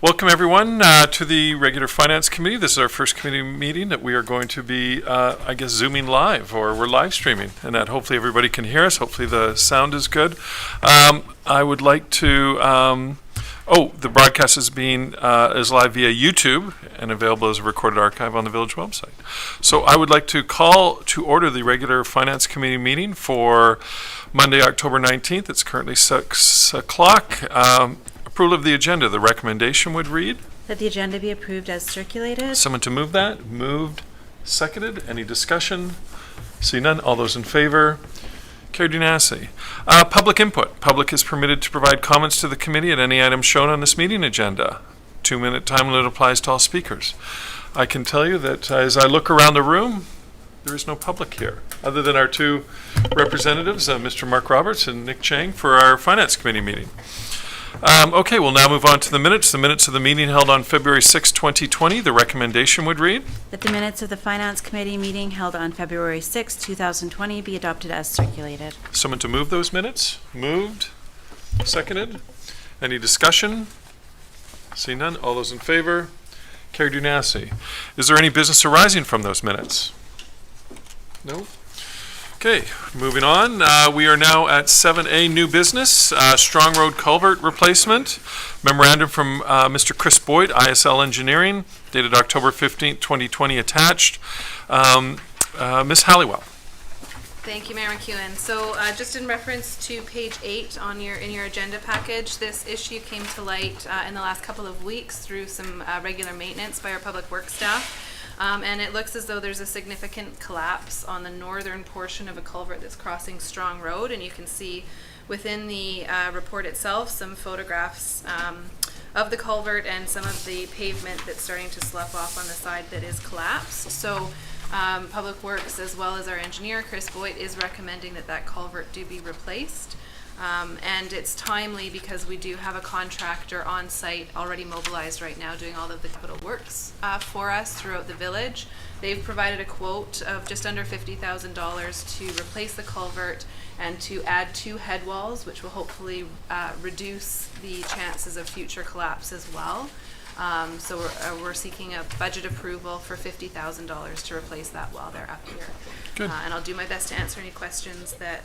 Welcome everyone to the regular Finance Committee. This is our first committee meeting that we are going to be, Zooming live, or we're live streaming, and that hopefully everybody can hear us. Hopefully the sound is good. I would like to, the broadcast is live via YouTube and available as a recorded archive on the Village website. So I would like to call to order the regular Finance Committee meeting for Monday, October 19th. It's currently 6 o'clock. Approval of the agenda. The recommendation would read that the agenda be approved as circulated. Someone to move that? Moved. Seconded. Any discussion? See none. All those in favor? Carried unanimously. Public input. Public is permitted to provide comments to the committee at any item shown on this meeting agenda. 2-minute time limit applies to all speakers. I can tell you that as I look around the room, there is no public here, other than our two representatives, Mr. Mark Roberts and Nick Chang, for our Finance Committee meeting. We'll now move on to the minutes. The minutes of the meeting held on February 6, 2020. The recommendation would read that the minutes of the Finance Committee meeting held on February 6, 2020 be adopted as circulated. Someone to move those minutes? Moved. Seconded. Any discussion? See none. All those in favor? Carried unanimously. Is there any business arising from those minutes? No? Okay, moving on. We are now at 7A, new business, Strong Road Culvert Replacement. Memorandum from Mr. Chris Boyd, ISL Engineering, dated October 15th, 2020, attached. Ms. Halliwell. Thank you, Mayor McEwen. So just in reference to page 8 in your agenda package, this issue came to light in the last couple of weeks through some regular maintenance by our public works staff. And it looks as though there's a significant collapse on the northern portion of a culvert that's crossing Strong Road, and you can see within the report itself some photographs of the culvert and some of the pavement that's starting to slough off on the side that is collapsed. So Public Works, as well as our engineer Chris Boyd, is recommending that culvert do be replaced. And it's timely because we do have a contractor on site already mobilized right now doing all of the capital works for us throughout the village. They've provided a quote of just under $50,000 to replace the culvert and to add 2 head walls, which will hopefully reduce the chances of future collapse as well. So we're seeking a budget approval for $50,000 to replace that while they're up here. Good. And I'll do my best to answer any questions that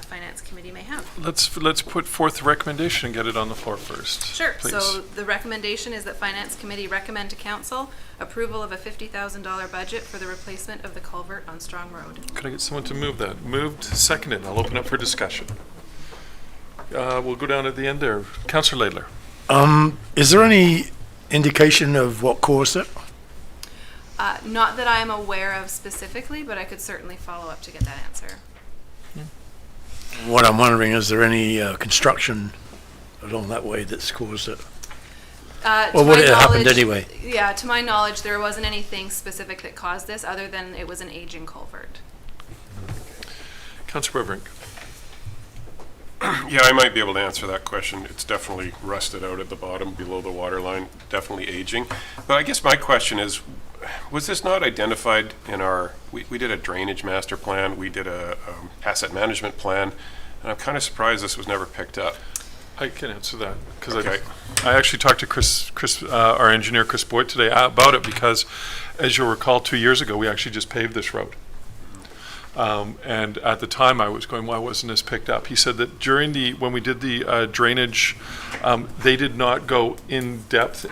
Finance Committee may have. Let's put forth the recommendation and get it on the floor first. Sure. Please. So the recommendation is that Finance Committee recommend to Council approval of a $50,000 budget for the replacement of the culvert on Strong Road. Could I get someone to move that? Moved, seconded. I'll open up for discussion. We'll go down at the end there. Councillor Laidler. Is there any indication of what caused it? Not that I'm aware of specifically, but I could certainly follow up to get that answer. What I'm wondering, is there any construction along that way that's caused it? Or would it have happened anyway? Yeah, to my knowledge, there wasn't anything specific that caused this other than it was an aging culvert. Councillor Brink. Yeah, I might be able to answer that question. It's definitely rusted out at the bottom below the water line, definitely aging. But I guess my question is, was this not identified in our, we did a drainage master plan, we did a asset management plan, and I'm kind of surprised this was never picked up. I can answer that because Okay. I actually talked to Chris, our engineer Chris Boyd today about it, because as you'll recall 2 years ago we actually just paved this road. And at the time I was going, why wasn't this picked up? He said that when we did the drainage, they did not go in depth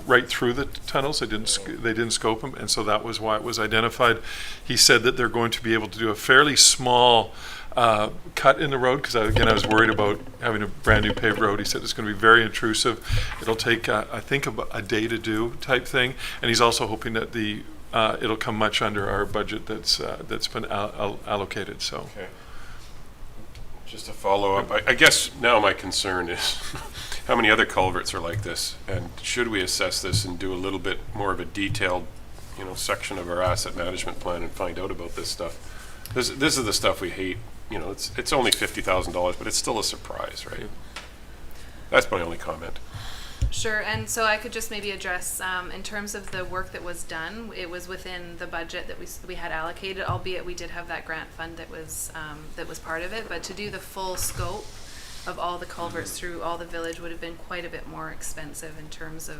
right through the tunnels. They didn't scope them, and so that was why it was identified. He said that they're going to be able to do a fairly small cut in the road, because I was worried about having a brand new paved road. He said it's going to be very intrusive. It'll take I think about a day to do type thing, and he's also hoping that it'll come much under our budget that's been allocated. So, Okay. Just to follow up, I guess now my concern is how many other culverts are like this, and should we assess this and do a little bit more of a detailed, section of our asset management plan and find out about this stuff? This is the stuff we hate. It's only $50,000, but it's still a surprise, right? That's my only comment. Sure, and so I could just maybe address, in terms of the work that was done, it was within the budget that we had allocated, albeit we did have that grant fund that was part of it, but to do the full scope of all the culverts through all the village would have been quite a bit more expensive in terms of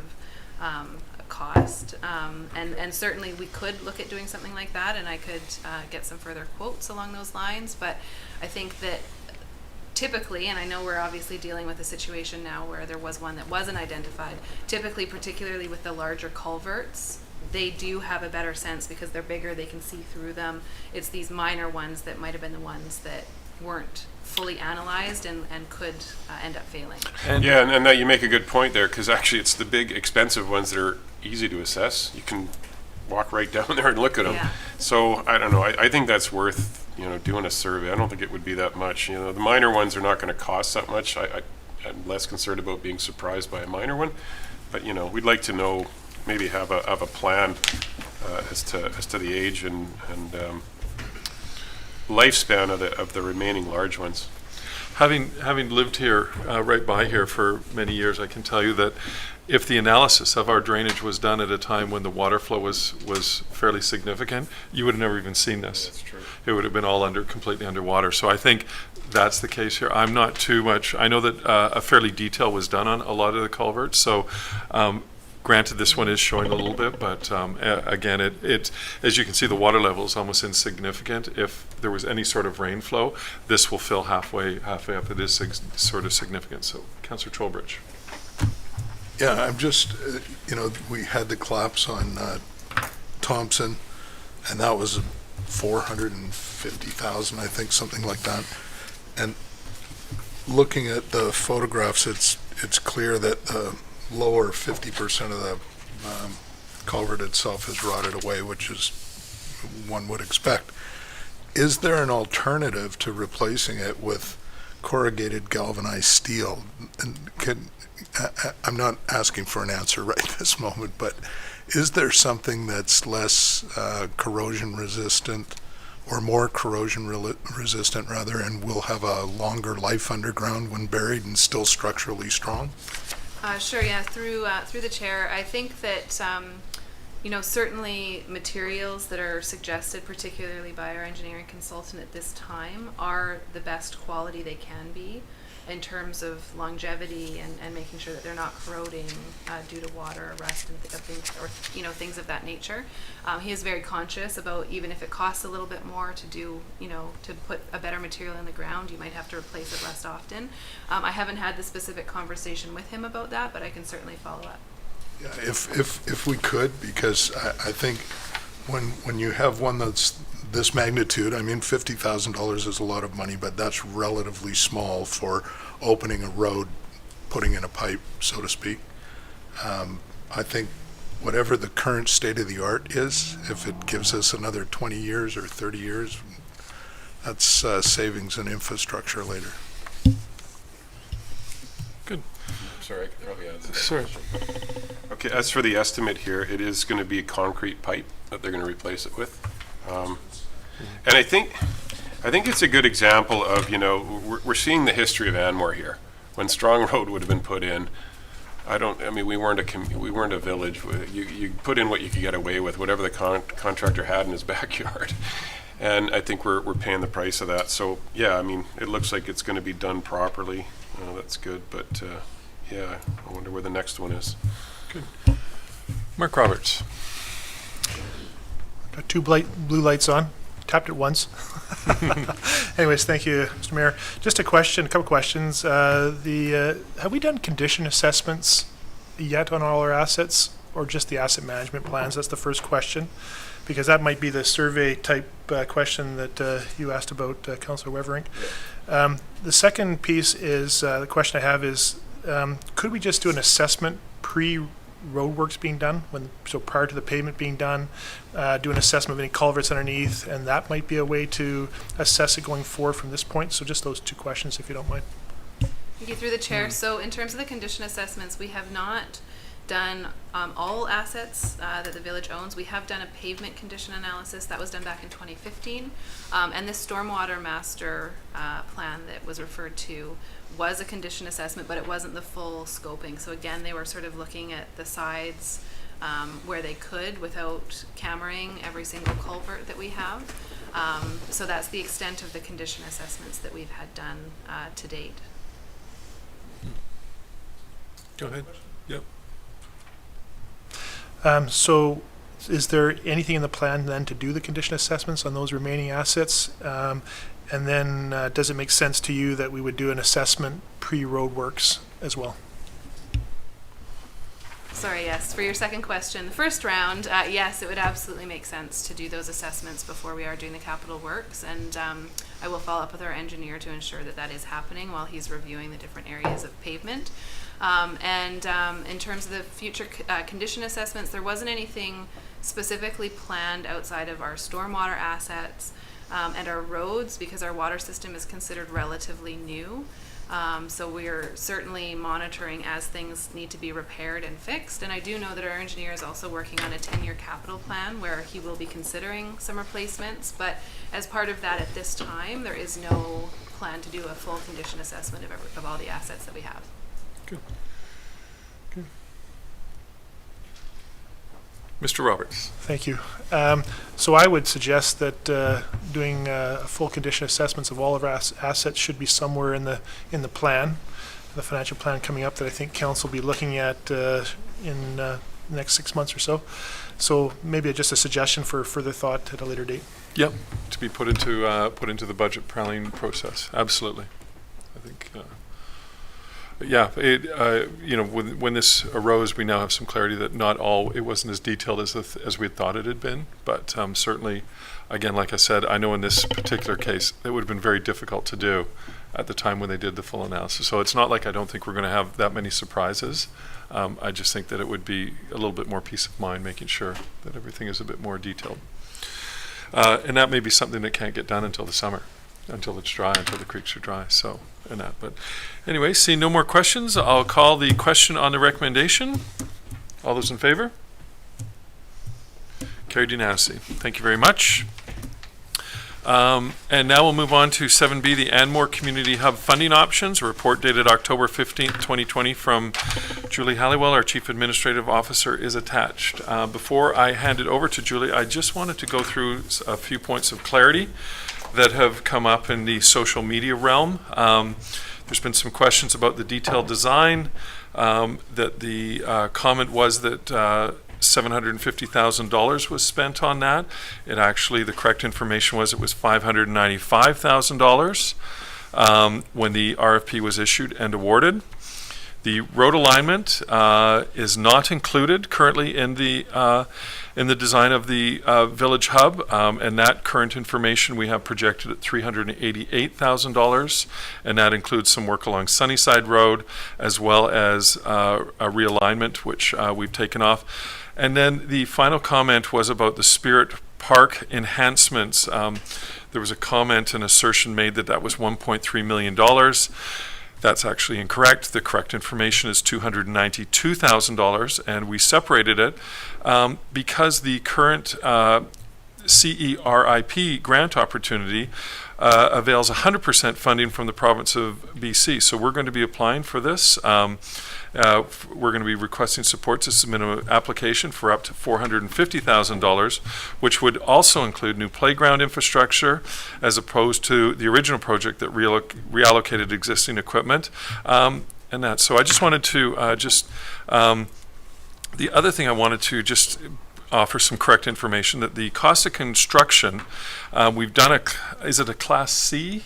cost. And certainly we could look at doing something like that, and I could get some further quotes along those lines. But I think that typically, and I know we're obviously dealing with a situation now where there was one that wasn't identified, typically, particularly with the larger culverts, they do have a better sense because they're bigger, they can see through them. It's these minor ones that might have been the ones that weren't fully analyzed and could end up failing. Yeah, and that you make a good point there, because actually it's the big expensive ones that are easy to assess. You can walk right down there and look at them. Yeah. So I don't know, I think that's worth, doing a survey. I don't think it would be that much. The minor ones are not going to cost that much. I'm less concerned about being surprised by a minor one, but we'd like to know, maybe have a plan as to the age and lifespan of the remaining large ones. Having lived here, right by here for many years, I can tell you that if the analysis of our drainage was done at a time when the water flow was fairly significant, you would have never even seen this. That's true. It would have been all completely underwater. So I think that's the case here. I'm not too much, I know that a fairly detail was done on a lot of the culverts, so granted, this one is showing a little bit, but again, it as you can see, the water level is almost insignificant. If there was any sort of rain flow, this will fill halfway up. It is sort of significant. So, Councillor Trowbridge. Yeah, I'm just, we had the collapse on Thompson, and that was 450,000, I think, something like that. And looking at the photographs, it's clear that the lower 50% of the culvert itself is rotted away, which is one would expect. Is there an alternative to replacing it with corrugated galvanized steel? And I'm not asking for an answer right this moment, but is there something that's less corrosion resistant, or more corrosion resistant rather, and will have a longer life underground when buried and still structurally strong? Sure, yeah, through the chair, I think that, certainly materials that are suggested, particularly by our engineering consultant at this time, are the best quality they can be in terms of longevity and making sure that they're not corroding due to water or rust and things of that nature. He is very conscious about, even if it costs a little bit more to do, to put a better material in the ground, you might have to replace it less often. I haven't had the specific conversation with him about that, but I can certainly follow up. Yeah, if we could, because I think when you have one that's this magnitude, I mean, $50,000 is a lot of money, but that's relatively small for opening a road, putting in a pipe, so to speak. I think whatever the current state of the art is, if it gives us another 20 years or 30 years, that's savings in infrastructure later. Good. Sorry, I could probably answer that Sure. question. Okay, as for the estimate here, it is going to be a concrete pipe that they're going to replace it with. And I think it's a good example of, we're seeing the history of Anmore here. When Strong Road would have been put in, we weren't a village. You put in what you could get away with, whatever the contractor had in his backyard. And I think we're paying the price of that. So, yeah, it looks like it's going to be done properly. That's good, but yeah, I wonder where the next one is. Good. Mark Roberts. Got two blue lights on. Tapped it once. Anyways, thank you, Mr. Mayor. Just a couple questions. Have we done condition assessments yet on all our assets, or just the asset management plans? That's the first question, because that might be the survey type question that you asked about, Councillor Weverink. Yeah. The second piece is, the question I have is, could we just do an assessment roadworks being done, prior to the pavement being done, do an assessment of any culverts underneath, and that might be a way to assess it going forward from this point. So just those two questions, if you don't mind. Thank you, through the chair. So in terms of the condition assessments, we have not done all assets that the village owns. We have done a pavement condition analysis that was done back in 2015, and this stormwater master plan that was referred to was a condition assessment, but it wasn't the full scoping. So again, they were sort of looking at the sides where they could without cammering every single culvert that we have. So that's the extent of the condition assessments that we've had done to date. Go ahead. Yep. So is there anything in the plan then to do the condition assessments on those remaining assets? And then does it make sense to you that we would do an assessment pre-roadworks as well? Sorry, yes, for your second question. The first round, yes, it would absolutely make sense to do those assessments before we are doing the capital works. And I will follow up with our engineer to ensure that that is happening while he's reviewing the different areas of pavement. In terms of the future condition assessments, there wasn't anything specifically planned outside of our stormwater assets and our roads, because our water system is considered relatively new. So we're certainly monitoring as things need to be repaired and fixed. And I do know that our engineer is also working on a 10-year capital plan where he will be considering some replacements. But as part of that at this time, there is no plan to do a full condition assessment of all the assets that we have. Good. Good. Mr. Roberts. Thank you. So I would suggest that doing full condition assessments of all of our assets should be somewhere in the plan, the financial plan coming up that I think council will be looking at in the next 6 months or so. So maybe just a suggestion for further thought at a later date. Yep. To be put into the budget planning process. Absolutely. I think. Yeah, when this arose, we now have some clarity that it wasn't as detailed as we had thought it had been. But certainly, again, like I said, I know in this particular case, it would have been very difficult to do at the time when they did the full analysis. So it's not like I don't think we're going to have that many surprises. I just think that it would be a little bit more peace of mind, making sure that everything is a bit more detailed. And that may be something that can't get done until the summer, until it's dry, until the creeks are dry. So. But anyway, seeing no more questions, I'll call the question on the recommendation. All those in favor? Carried unanimously. Thank you very much. And now we'll move on to 7B, the Anmore Community Hub funding options. A report dated October 15th, 2020 from Julie Halliwell, our Chief Administrative Officer, is attached. Before I hand it over to Julie, I just wanted to go through a few points of clarity that have come up in the social media realm. There's been some questions about the detailed design, that the comment was that $750,000 was spent on that. The correct information was it was $595,000 when the RFP was issued and awarded. The road alignment is not included currently in the design of the village hub, and that current information we have projected at $388,000, and that includes some work along Sunnyside Road as well as a realignment, which we've taken off. And then the final comment was about the Spirit Park enhancements. There was a comment, an assertion made that was $1.3 million. That's actually incorrect. The correct information is $292,000, and we separated it because the current CERIP grant opportunity avails 100% funding from the province of BC. So we're going to be applying for this. We're going to be requesting support to submit an application for up to $450,000, which would also include new playground infrastructure, as opposed to the original project that reallocated existing equipment, and that. So I just wanted to the other thing I wanted to just offer some correct information that the cost of construction, we've done is it a Class C?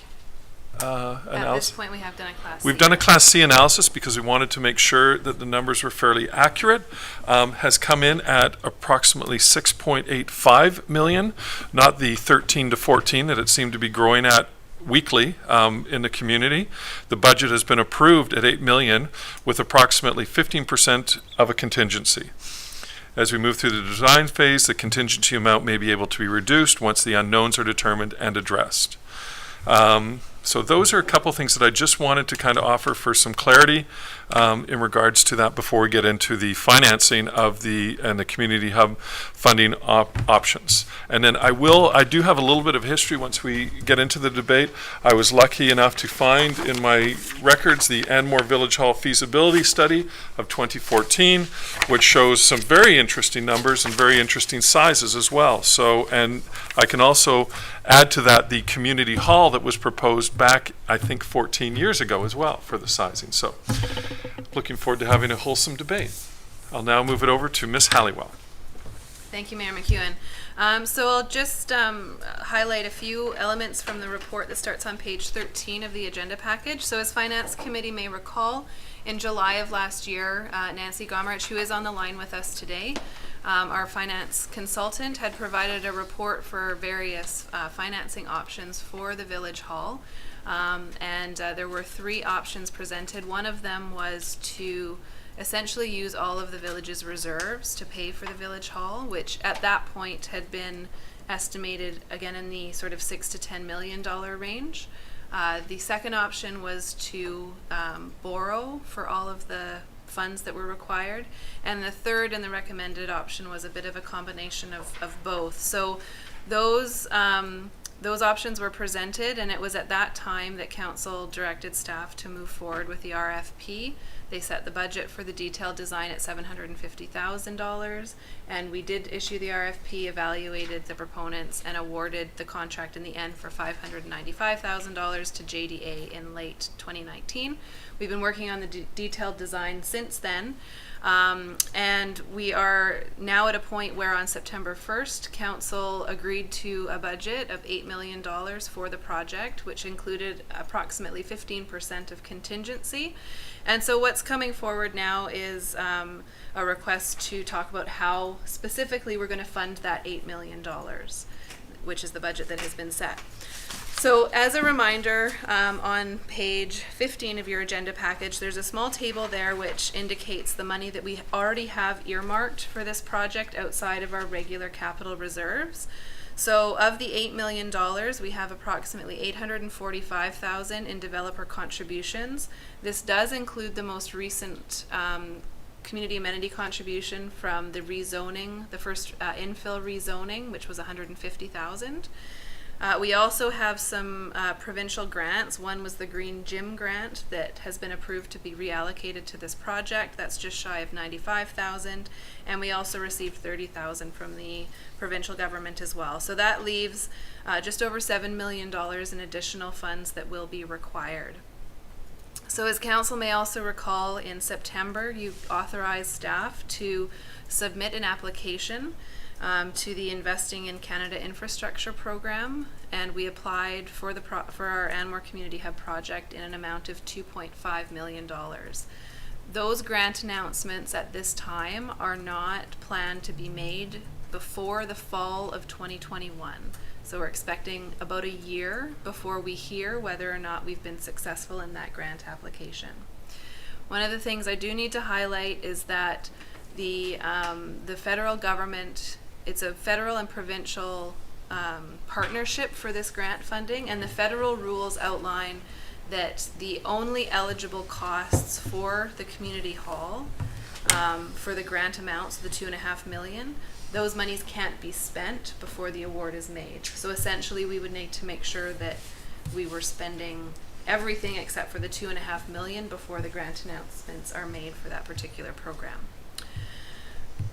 Analysis? At this point, we have done a Class C. We've done a Class C analysis because we wanted to make sure that the numbers were fairly accurate. Has come in at approximately $6.85 million, not the 13 to 14 that it seemed to be growing at weekly in the community. The budget has been approved at $8 million with approximately 15% of a contingency. As we move through the design phase, the contingency amount may be able to be reduced once the unknowns are determined and addressed. So those are a couple things that I just wanted to kind of offer for some clarity in regards to that before we get into the financing of the community hub funding options. And then I do have a little bit of history once we get into the debate. I was lucky enough to find in my records the Anmore Village Hall feasibility study of 2014, which shows some very interesting numbers and very interesting sizes as well. So, and I can also Add to that the community hall that was proposed back, I think, 14 years ago as well for the sizing. So looking forward to having a wholesome debate. I'll now move it over to Ms. Halliwell. Thank you, Mayor McEwen. So I'll just highlight a few elements from the report that starts on page 13 of the agenda package. So as Finance Committee may recall, in July of last year, Nancy Gomerich, who is on the line with us today, our finance consultant, had provided a report for various financing options for the Village Hall. And there were 3 options presented. One of them was to essentially use all of the village's reserves to pay for the Village Hall, which at that point had been estimated again in the sort of $6 to $10 million range. The second option was to borrow for all of the funds that were required, and the third and the recommended option was a bit of a combination of both. So those options were presented, and it was at that time that Council directed staff to move forward with the RFP. They set the budget for the detailed design at $750,000, and we did issue the RFP, evaluated the proponents, and awarded the contract in the end for $595,000 to JDA in late 2019. We've been working on the detailed design since then, and we are now at a point where on September 1st, Council agreed to a budget of $8 million for the project, which included approximately 15% of contingency. And so what's coming forward now is a request to talk about how specifically we're going to fund that $8 million, which is the budget that has been set. So as a reminder, on page 15 of your agenda package, there's a small table there which indicates the money that we already have earmarked for this project outside of our regular capital reserves. So of the $8 million, we have approximately $845,000 in developer contributions. This does include the most recent community amenity contribution from the rezoning, the first infill rezoning, which was $150,000. We also have some provincial grants. One was the Green Gym grant that has been approved to be reallocated to this project. That's just shy of $95,000. And we also received $30,000 from the provincial government as well. So that leaves just over $7 million in additional funds that will be required. So as Council may also recall, in September, you authorized staff to submit an application to the Investing in Canada Infrastructure Program, and we applied for our Anmore Community Hub project in an amount of $2.5 million. Those grant announcements at this time are not planned to be made before the fall of 2021. So we're expecting about a year before we hear whether or not we've been successful in that grant application. One of the things I do need to highlight is that the federal government, it's a federal and provincial partnership for this grant funding, and the federal rules outline that the only eligible costs for the community hall for the grant amounts, the $2.5 million, those monies can't be spent before the award is made. So essentially we would need to make sure that we were spending everything except for the $2.5 million before the grant announcements are made for that particular program.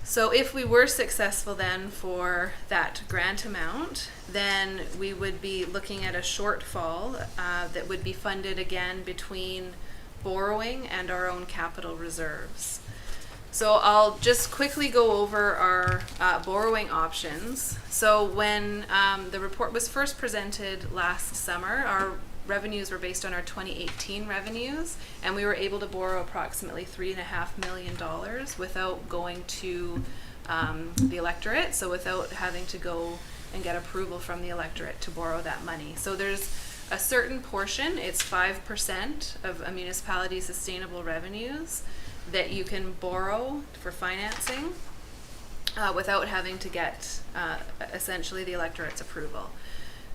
So if we were successful then for that grant amount, then we would be looking at a shortfall that would be funded again between borrowing and our own capital reserves. So I'll just quickly go over our borrowing options. So when the report was first presented last summer, our revenues were based on our 2018 revenues, and we were able to borrow approximately $3.5 million without going to the electorate, so without having to go and get approval from the electorate to borrow that money. So there's a certain portion, it's 5% of a municipality's sustainable revenues, that you can borrow for financing without having to get essentially the electorate's approval.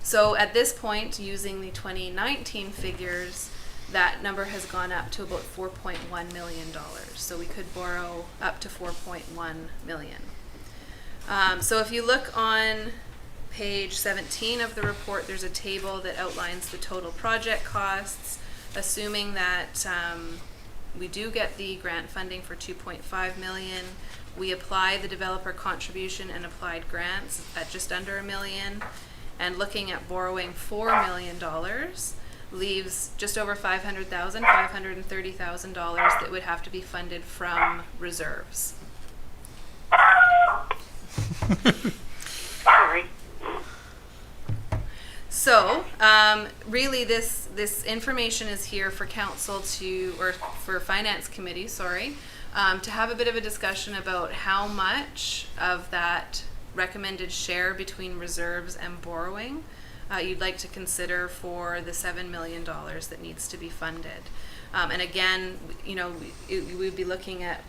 So at this point, using the 2019 figures, that number has gone up to about $4.1 million. So we could borrow up to $4.1 million. So if you look on page 17 of the report, there's a table that outlines the total project costs, assuming that we do get the grant funding for $2.5 million. We apply the developer contribution and applied grants at just under $1 million. and looking at borrowing $4 million leaves just over $530,000 that would have to be funded from reserves. Sorry. So, really, this information is here for council or for finance committee, sorry, to have a bit of a discussion about how much of that recommended share between reserves and borrowing you'd like to consider for the $7 million that needs to be funded. And again, we'd be looking at,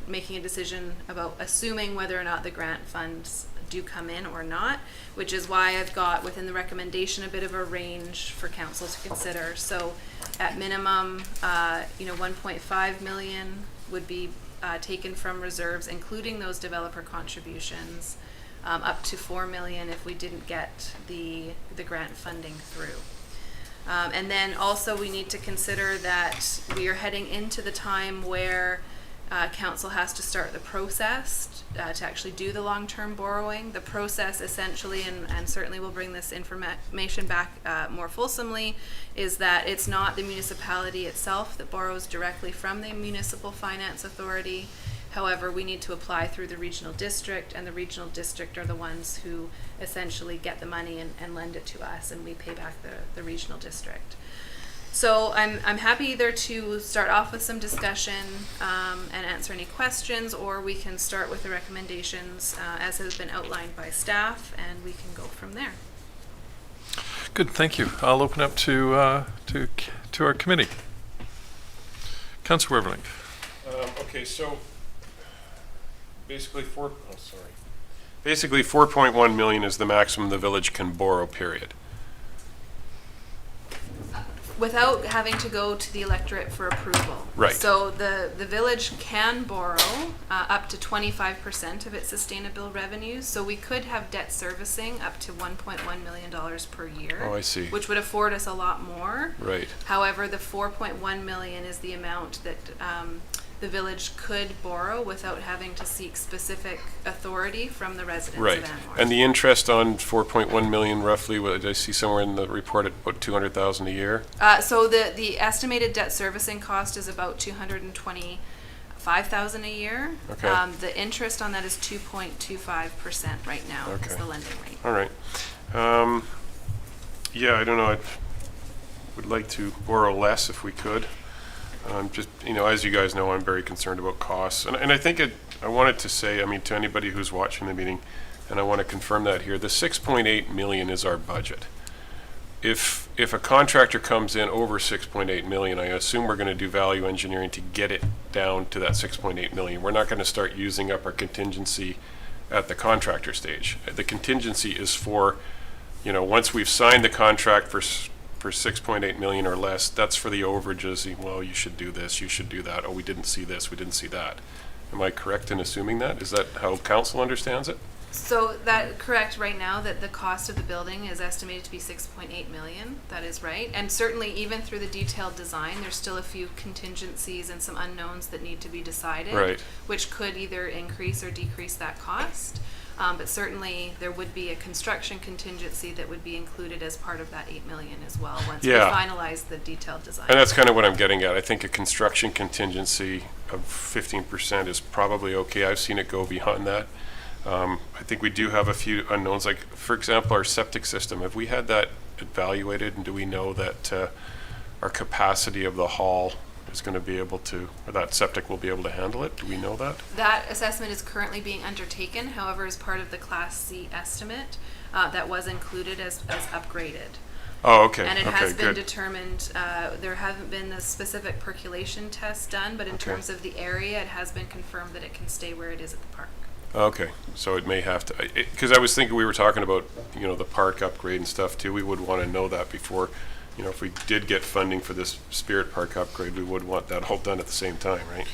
making a decision about assuming whether or not the grant funds do come in or not, which is why I've got within the recommendation a bit of a range for council to consider. So at minimum, 1.5 million would be taken from reserves, including those developer contributions, up to 4 million if we didn't get the grant funding through. And then also we need to consider that we are heading into the time where council has to start the process to actually do the long-term borrowing. The process essentially, and certainly we'll bring this information back more fulsomely, is that it's not the municipality itself that borrows directly from the Municipal Finance Authority. However, we need to apply through the regional district, and the regional district are the ones who essentially get the money and lend it to us, and we pay back the regional district. So I'm happy either to start off with some discussion and answer any questions, or we can start with the recommendations as has been outlined by staff, and we can go from there. Good, thank you. I'll open up to our committee. Councillor Werveling. Okay, so basically 4.1 million is the maximum the village can borrow, period. Without having to go to the electorate for approval. Right. So the village can borrow up to 25% of its sustainable revenues. So we could have debt servicing up to $1.1 million per year. Oh, I see. Which would afford us a lot more. Right. However, the 4.1 million is the amount that the village could borrow without having to seek specific authority from the residents Right. of Anmore. And the interest on 4.1 million roughly, what did I see somewhere in the report at about 200,000 a year? So the estimated debt servicing cost is about $225,000 a year. Okay. The interest on that is 2.25% right now is Okay. the lending rate. All right. Yeah, I don't know. I would like to borrow less if we could. Just, as you guys know, I'm very concerned about costs. And I think I wanted to say, to anybody who's watching the meeting, and I want to confirm that here, the 6.8 million is our budget. If a contractor comes in over 6.8 million, I assume we're going to do value engineering to get it down to that 6.8 million. We're not going to start using up our contingency at the contractor stage. The contingency is for, once we've signed the contract for 6.8 million or less, that's for the overages. Well, you should do this, you should do that. Oh, we didn't see this, we didn't see that. Am I correct in assuming that? Is that how council understands it? So that correct right now that the cost of the building is estimated to be 6.8 million. That is right. And certainly even through the detailed design, there's still a few contingencies and some unknowns that need to be decided, Right. which could either increase or decrease that cost. But certainly there would be a construction contingency that would be included as part of that 8 million as well once we Yeah. finalize the detailed design. And that's kind of what I'm getting at. I think a construction contingency of 15% is probably okay. I've seen it go beyond that. I think we do have a few unknowns, like, for example, our septic system. Have we had that evaluated, and do we know that our capacity of the hall is going to be able to, or that septic will be able to handle it? Do we know that? That assessment is currently being undertaken, however, as part of the Class C estimate that was included as upgraded. Oh, okay. And it Okay, has been good. determined, there haven't been the specific percolation tests done, but in Okay. terms of the area, it has been confirmed that it can stay where it is at the park. Okay, so it may have to, because I was thinking we were talking about, the park upgrade and stuff too. We would want to know that before, if we did get funding for this Spirit Park upgrade, we would want that all done at the same time, right?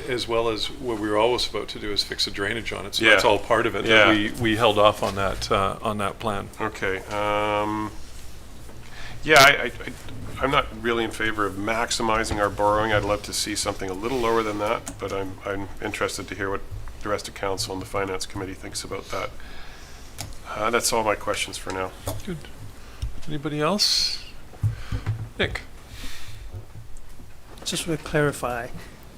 As well as what we were always about to do is fix a drainage on it, so Yeah. that's all part of it. Yeah. We held off on that plan. Okay. Yeah, I'm not really in favor of maximizing our borrowing. I'd love to see something a little lower than that, but I'm interested to hear what the rest of council and the finance committee thinks about that. That's all my questions for now. Good. Anybody else? Nick? Just to clarify,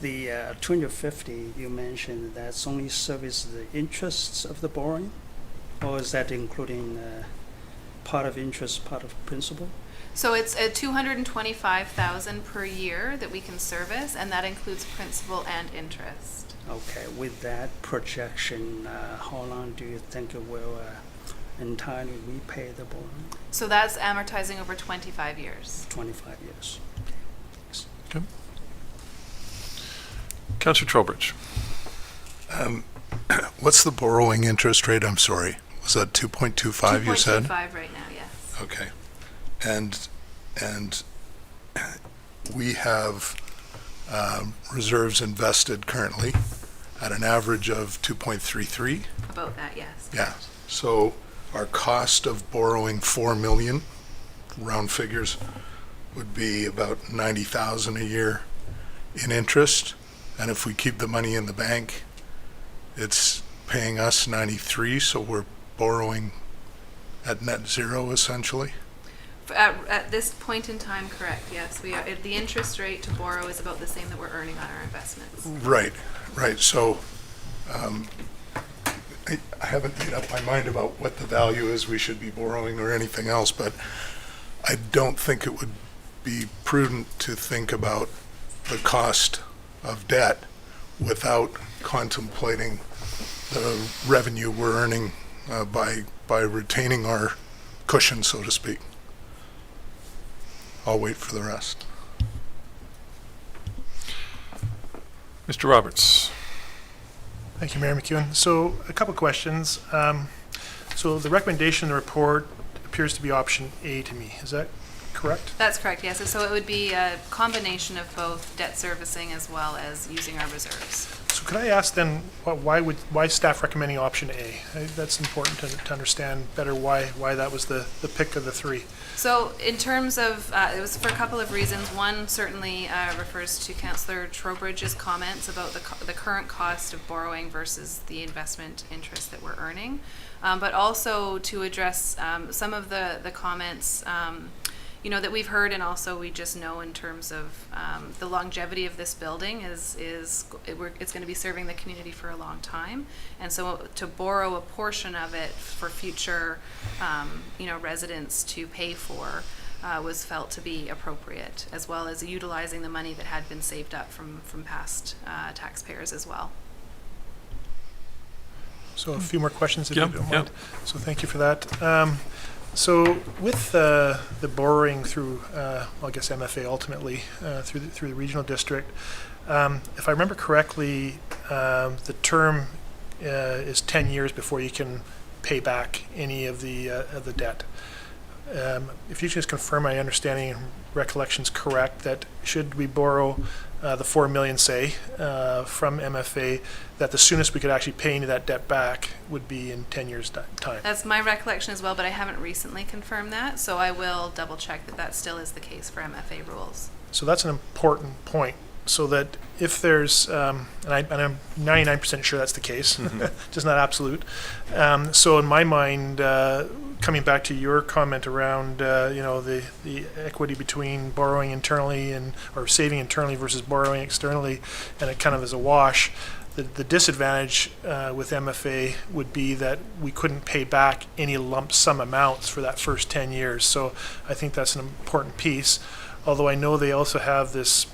the 250 you mentioned, that's only service the interests of the borrowing? Or is that including part of interest, part of principal? So it's a $225,000 per year that we can service, and that includes principal and interest. Okay, with that projection, how long do you think it will entirely repay the borrowing? So that's amortizing over 25 years. 25 years. Okay. Councillor Trowbridge? What's the borrowing interest rate? I'm sorry. Was that 2.25 you said? 2.25 right now, yes. Okay. And we have reserves invested currently at an average of 2.33. About that, yes. Yeah. So our cost of borrowing 4 million, round figures, would be about 90,000 a year in interest. And if we keep the money in the bank, it's paying us 93, so we're borrowing at net zero essentially. At this point in time, correct, yes. We are, the interest rate to borrow is about the same that we're earning on our investments. Right. So I haven't made up my mind about what the value is we should be borrowing or anything else, but I don't think it would be prudent to think about the cost of debt without contemplating the revenue we're earning by retaining our cushion, so to speak. I'll wait for the rest. Mr. Roberts? Thank you, Mayor McEwen. So a couple questions. So the recommendation in the report appears to be option A to me. Is that correct? That's correct, yes. So it would be a combination of both debt servicing as well as using our reserves. So could I ask then, why staff recommending option A? That's important to understand better why that was the pick of the three. So in terms of, it was for a couple of reasons. One certainly refers to Councillor Trowbridge's comments about the current cost of borrowing versus the investment interest that we're earning, but also to address some of the comments that we've heard, and also we just know in terms of the longevity of this building it's going to be serving the community for a long time, and so to borrow a portion of it for future residents to pay for was felt to be appropriate, as well as utilizing the money that had been saved up from past taxpayers as well. So a few more questions if Yeah, you don't yeah. mind. So thank you for that. So with the borrowing through, I guess MFA ultimately, through the regional district, if I remember correctly, the term is 10 years before you can pay back any of the debt. If you could just confirm my understanding and recollections correct, that should we borrow the 4 million, say, from MFA, that the soonest we could actually pay any of that debt back would be in 10 years' time. That's my recollection as well, but I haven't recently confirmed that, so I will double check that still is the case for MFA rules. So that's an important point, so that if there's, and I'm 99% sure that's the case, just not absolute. So in my mind, coming back to your comment around, the equity between borrowing internally or saving internally versus borrowing externally, and it kind of is a wash. The disadvantage with MFA would be that we couldn't pay back any lump sum amounts for that first 10 years. So I think that's an important piece. Although I know they also have this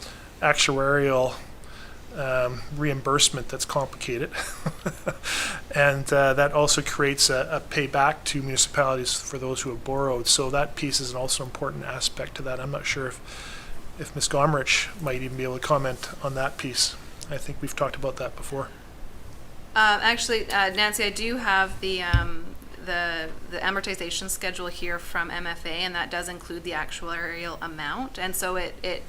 actuarial reimbursement that's complicated. And that also creates a payback to municipalities for those who have borrowed. So that piece is also an important aspect to that. I'm not sure if Ms. Gomrich might even be able to comment on that piece. I think we've talked about that before. Actually, Nancy, I do have the amortization schedule here from MFA, and that does include the actuarial amount, and so it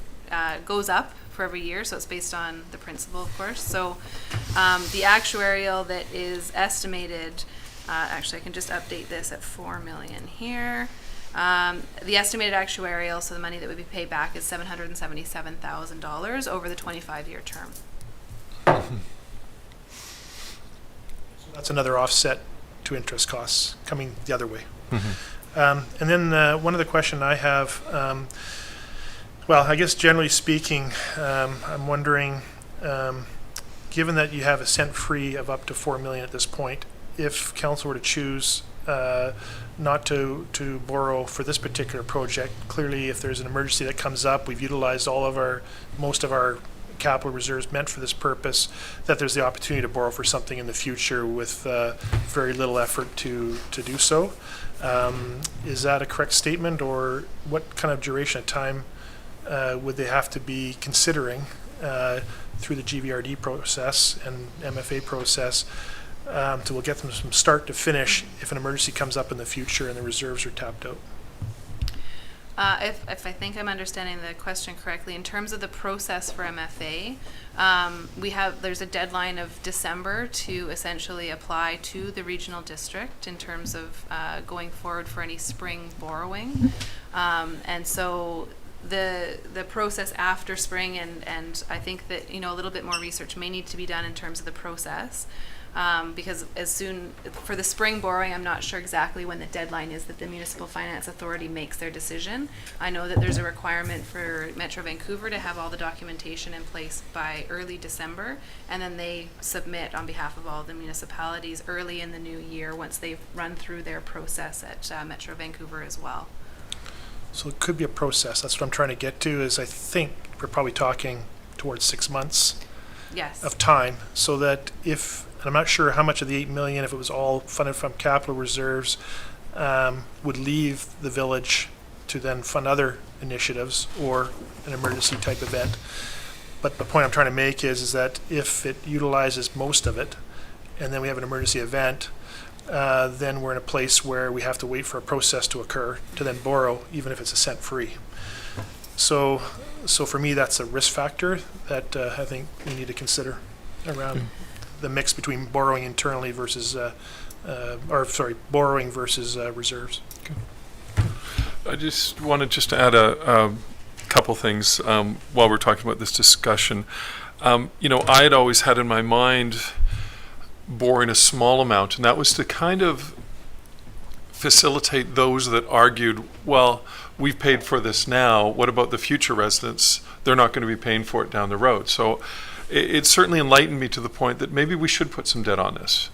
goes up for every year, so it's based on the principal, of course. So the actuarial that is estimated, actually I can just update this at 4 million here. The estimated actuarial, so the money that would be paid back, is $777,000 over the 25-year term. That's another offset to interest costs coming the other way. And then one other question I have, well, I guess generally speaking, I'm wondering, given that you have a cent free of up to $4 million at this point, if council were to choose not to borrow for this particular project, clearly if there's an emergency that comes up, we've utilized most of our capital reserves meant for this purpose, that there's the opportunity to borrow for something in the future with very little effort to do so. Is that a correct statement, or what kind of duration of time would they have to be considering through the GVRD process and MFA process to get them from start to finish if an emergency comes up in the future and the reserves are tapped out? If I think I'm understanding the question correctly, in terms of the process for MFA, there's a deadline of December to essentially apply to the regional district in terms of going forward for any spring borrowing. And so the process after spring, and I think that, a little bit more research may need to be done in terms of the process. Because for the spring borrowing, I'm not sure exactly when the deadline is that the Municipal Finance Authority makes their decision. I know that there's a requirement for Metro Vancouver to have all the documentation in place by early December, and then they submit on behalf of all the municipalities early in the new year once they've run through their process at Metro Vancouver as well. So it could be a process. That's what I'm trying to get to, is I think we're probably talking towards 6 months Yes. of time, so that and I'm not sure how much of the $8 million, if it was all funded from capital reserves, would leave the village to then fund other initiatives or an emergency type event. But the point I'm trying to make is that if it utilizes most of it, and then we have an emergency event, then we're in a place where we have to wait for a process to occur to then borrow, even if it's a cent free. So for me, that's a risk factor that I think we need to consider around the mix between borrowing internally versus, borrowing versus reserves. I just wanted to add a couple things while we're talking about this discussion. I had always had in my mind borrowing a small amount, and that was to kind of facilitate those that argued, well, we've paid for this now, what about the future residents? They're not going to be paying for it down the road. So it certainly enlightened me to the point that maybe we should put some debt on this.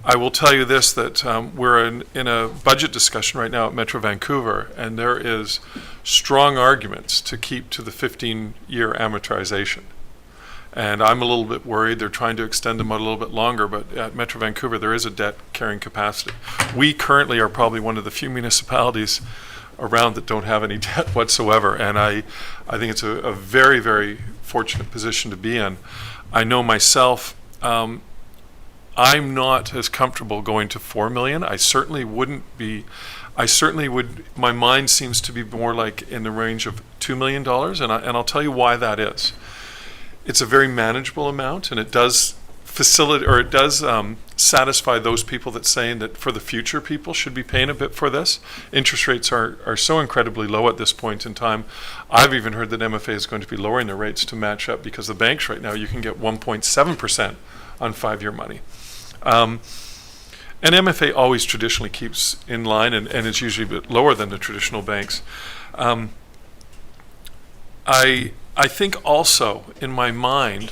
I will tell you this, that we're in a budget discussion right now at Metro Vancouver, and there is strong arguments to keep to the 15-year amortization. And I'm a little bit worried. They're trying to extend them out a little bit longer, but at Metro Vancouver, there is a debt carrying capacity. We currently are probably one of the few municipalities around that don't have any debt whatsoever, and I think it's a very, very fortunate position to be in. I know myself, I'm not as comfortable going to $4 million. I certainly wouldn't be. I certainly would. My mind seems to be more like in the range of $2 million, and I'll tell you why that is. It's a very manageable amount, and it does facilitate, or it does satisfy those people that saying that for the future people should be paying a bit for this. Interest rates are so incredibly low at this point in time. I've even heard that MFA is going to be lowering their rates to match up, because the banks right now, you can get 1.7% on 5-year money. And MFA always traditionally keeps in line, and it's usually a bit lower than the traditional banks. I think also in my mind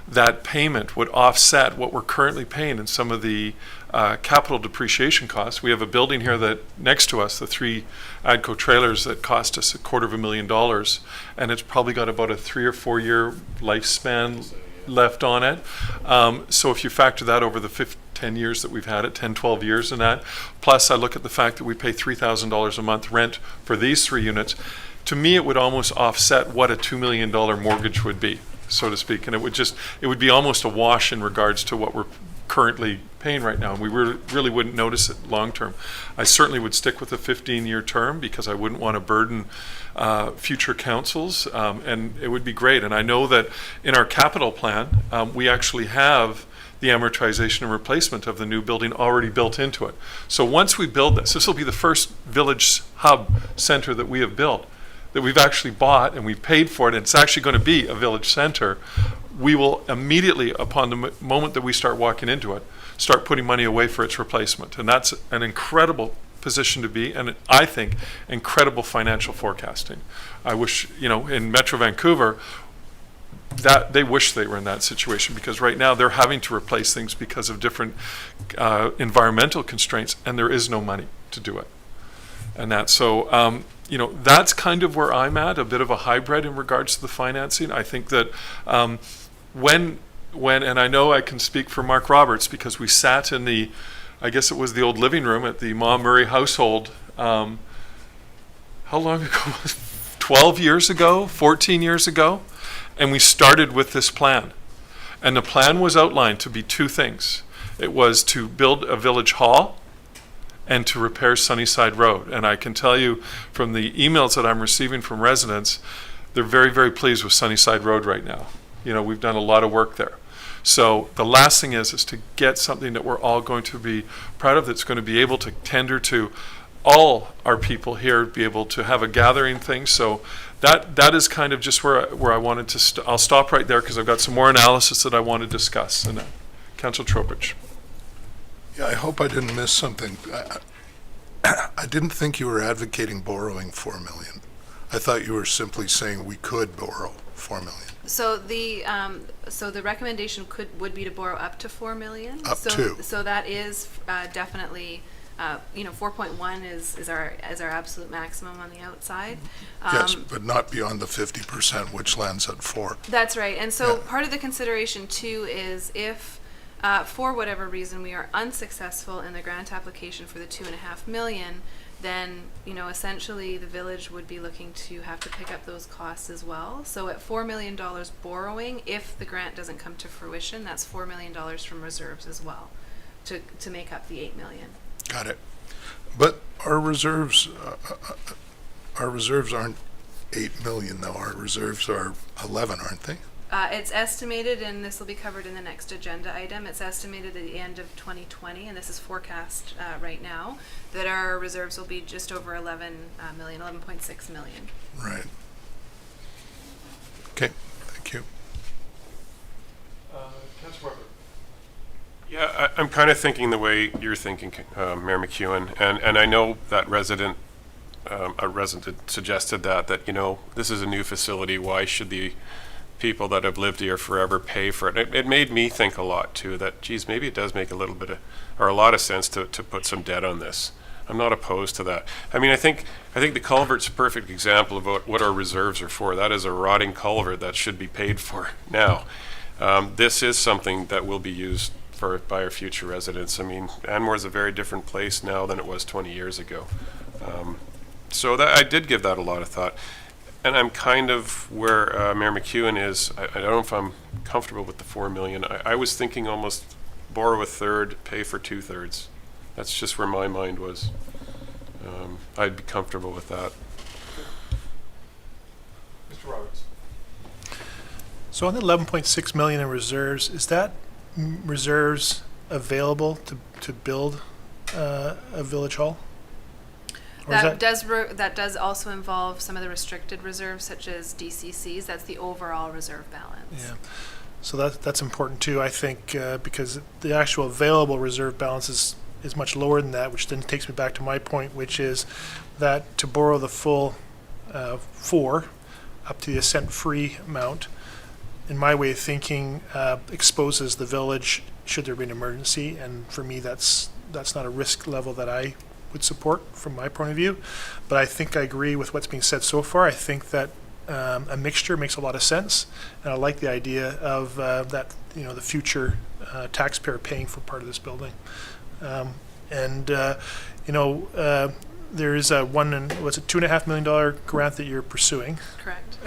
that payment would offset what we're currently paying in some of the capital depreciation costs. We have a building here that next to us, the 3 ADCO trailers, that cost us $250,000, and it's probably got about a 3 or 4 year lifespan left on it. So if you factor that over the 10 years that we've had it, 10, 12 years in that, plus I look at the fact that we pay $3,000 a month rent for these 3 units, to me it would almost offset what a $2 million mortgage would be, so to speak, and it would be almost a wash in regards to what we're currently paying right now, and we really wouldn't notice it long term. I certainly would stick with a 15-year term, because I wouldn't want to burden future councils, and it would be great. And I know that in our capital plan, we actually have the amortization and replacement of the new building already built into it. So once we build this will be the first village hub center that we have built, that we've actually bought and we've paid for it, and it's actually going to be a village center. we will immediately, upon the moment that we start walking into it, start putting money away for its replacement. And that's an incredible position to be, and I think incredible financial forecasting. I wish, in Metro Vancouver, that they wish they were in that situation, because right now they're having to replace things because of different environmental constraints, and there is no money to do it. And that's that's kind of where I'm at, a bit of a hybrid in regards to the financing. I think that when, and I know I can speak for Mark Roberts, because we sat in I guess it was the old living room at the Ma Murray household, how long ago was it? 12 years ago, 14 years ago, and we started with this plan. And the plan was outlined to be two things. It was to build a village hall and to repair Sunnyside Road. And I can tell you from the emails that I'm receiving from residents, they're very, very pleased with Sunnyside Road right now. We've done a lot of work there. So the last thing is to get something that we're all going to be proud of, that's going to be able to tender to all our people here, be able to have a gathering thing. So that is kind of just where I wanted to I'll stop right there, because I've got some more analysis that I want to discuss. And Councillor Trowbridge. Yeah, I hope I didn't miss something. I didn't think you were advocating borrowing $4 million. I thought you were simply saying we could borrow $4 million. So the recommendation would be to borrow up to $4 million. So that is definitely 4.1 is our absolute maximum on the outside. Yes, but not beyond the 50%, which lands at 4. That's right. And so part of the consideration too is if for whatever reason we are unsuccessful in the grant application for the $2.5 million, then essentially the village would be looking to have to pick up those costs as well. So at $4 million borrowing, if the grant doesn't come to fruition, that's $4 million from reserves as well to make up the $8 million. Got it. But our reserves aren't 8 million though. Our reserves are 11, aren't they? It's estimated, and this will be covered in the next agenda item, it's estimated at the end of 2020, and this is forecast right now, that our reserves will be just over 11 million, 11.6 million. Right. Okay, thank you. Councillor Weber. Yeah, I'm kind of thinking the way you're thinking, Mayor McEwen, and I know that a resident suggested that this is a new facility. Why should the people that have lived here forever pay for it? It made me think a lot too. That geez, maybe it does make a lot of sense to put some debt on this. I'm not opposed to that. I mean, I think the culvert's a perfect example of what our reserves are for. That is a rotting culvert that should be paid for now. This is something that will be used by our future residents. I mean, Anmore is a very different place now than it was 20 years ago. So that I did give that a lot of thought. And I'm kind of where Mayor McEwen is. I don't know if I'm comfortable with the $4 million. I was thinking almost borrow a third, pay for 2/3. That's just where my mind was. I'd be comfortable with that. Mr. Roberts. So on the 11.6 million in reserves, is that reserves available to build a village hall? Or That does also involve some of the restricted reserves, such as DCCs. That's the overall reserve balance. Yeah, so that's important too, I think, because the actual available reserve balance is much lower than that, which then takes me back to my point, which is that to borrow the full 4 up to the assent-free amount, in my way of thinking, exposes the village should there be an emergency, and for me that's not a risk level that I would support from my point of view. But I think I agree with what's being said so far. I think that a mixture makes a lot of sense, and I like the idea of that the future taxpayer paying for part of this building. There is a $2.5 million grant that you're pursuing. Correct.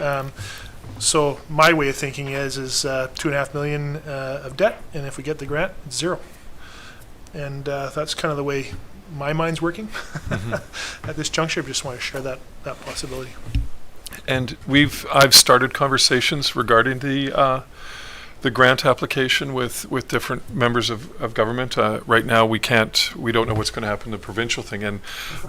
So my way of thinking is $2.5 million of debt, and if we get the grant, it's 0. And that's kind of the way my mind's working at this juncture. I just want to share that possibility. And I've started conversations regarding the the grant application with different members of government. Right now, we don't know what's going to happen to the provincial thing. And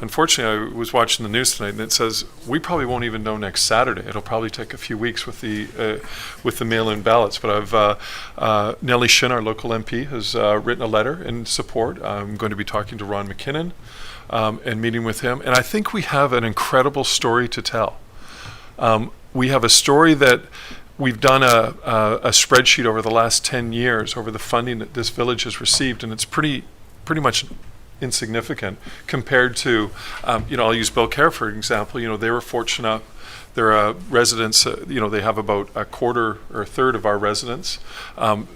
unfortunately, I was watching the news tonight, and it says we probably won't even know next Saturday. It'll probably take a few weeks with the mail-in ballots. But Nellie Shin, our local MP, has written a letter in support. I'm going to be talking to Ron McKinnon and meeting with him. And I think we have an incredible story to tell. We have a story that we've done a spreadsheet over the last 10 years over the funding that this village has received, and it's pretty much insignificant compared to, I'll use Belcare for example. They were fortunate. Their residents, they have about a quarter or a third of our residents.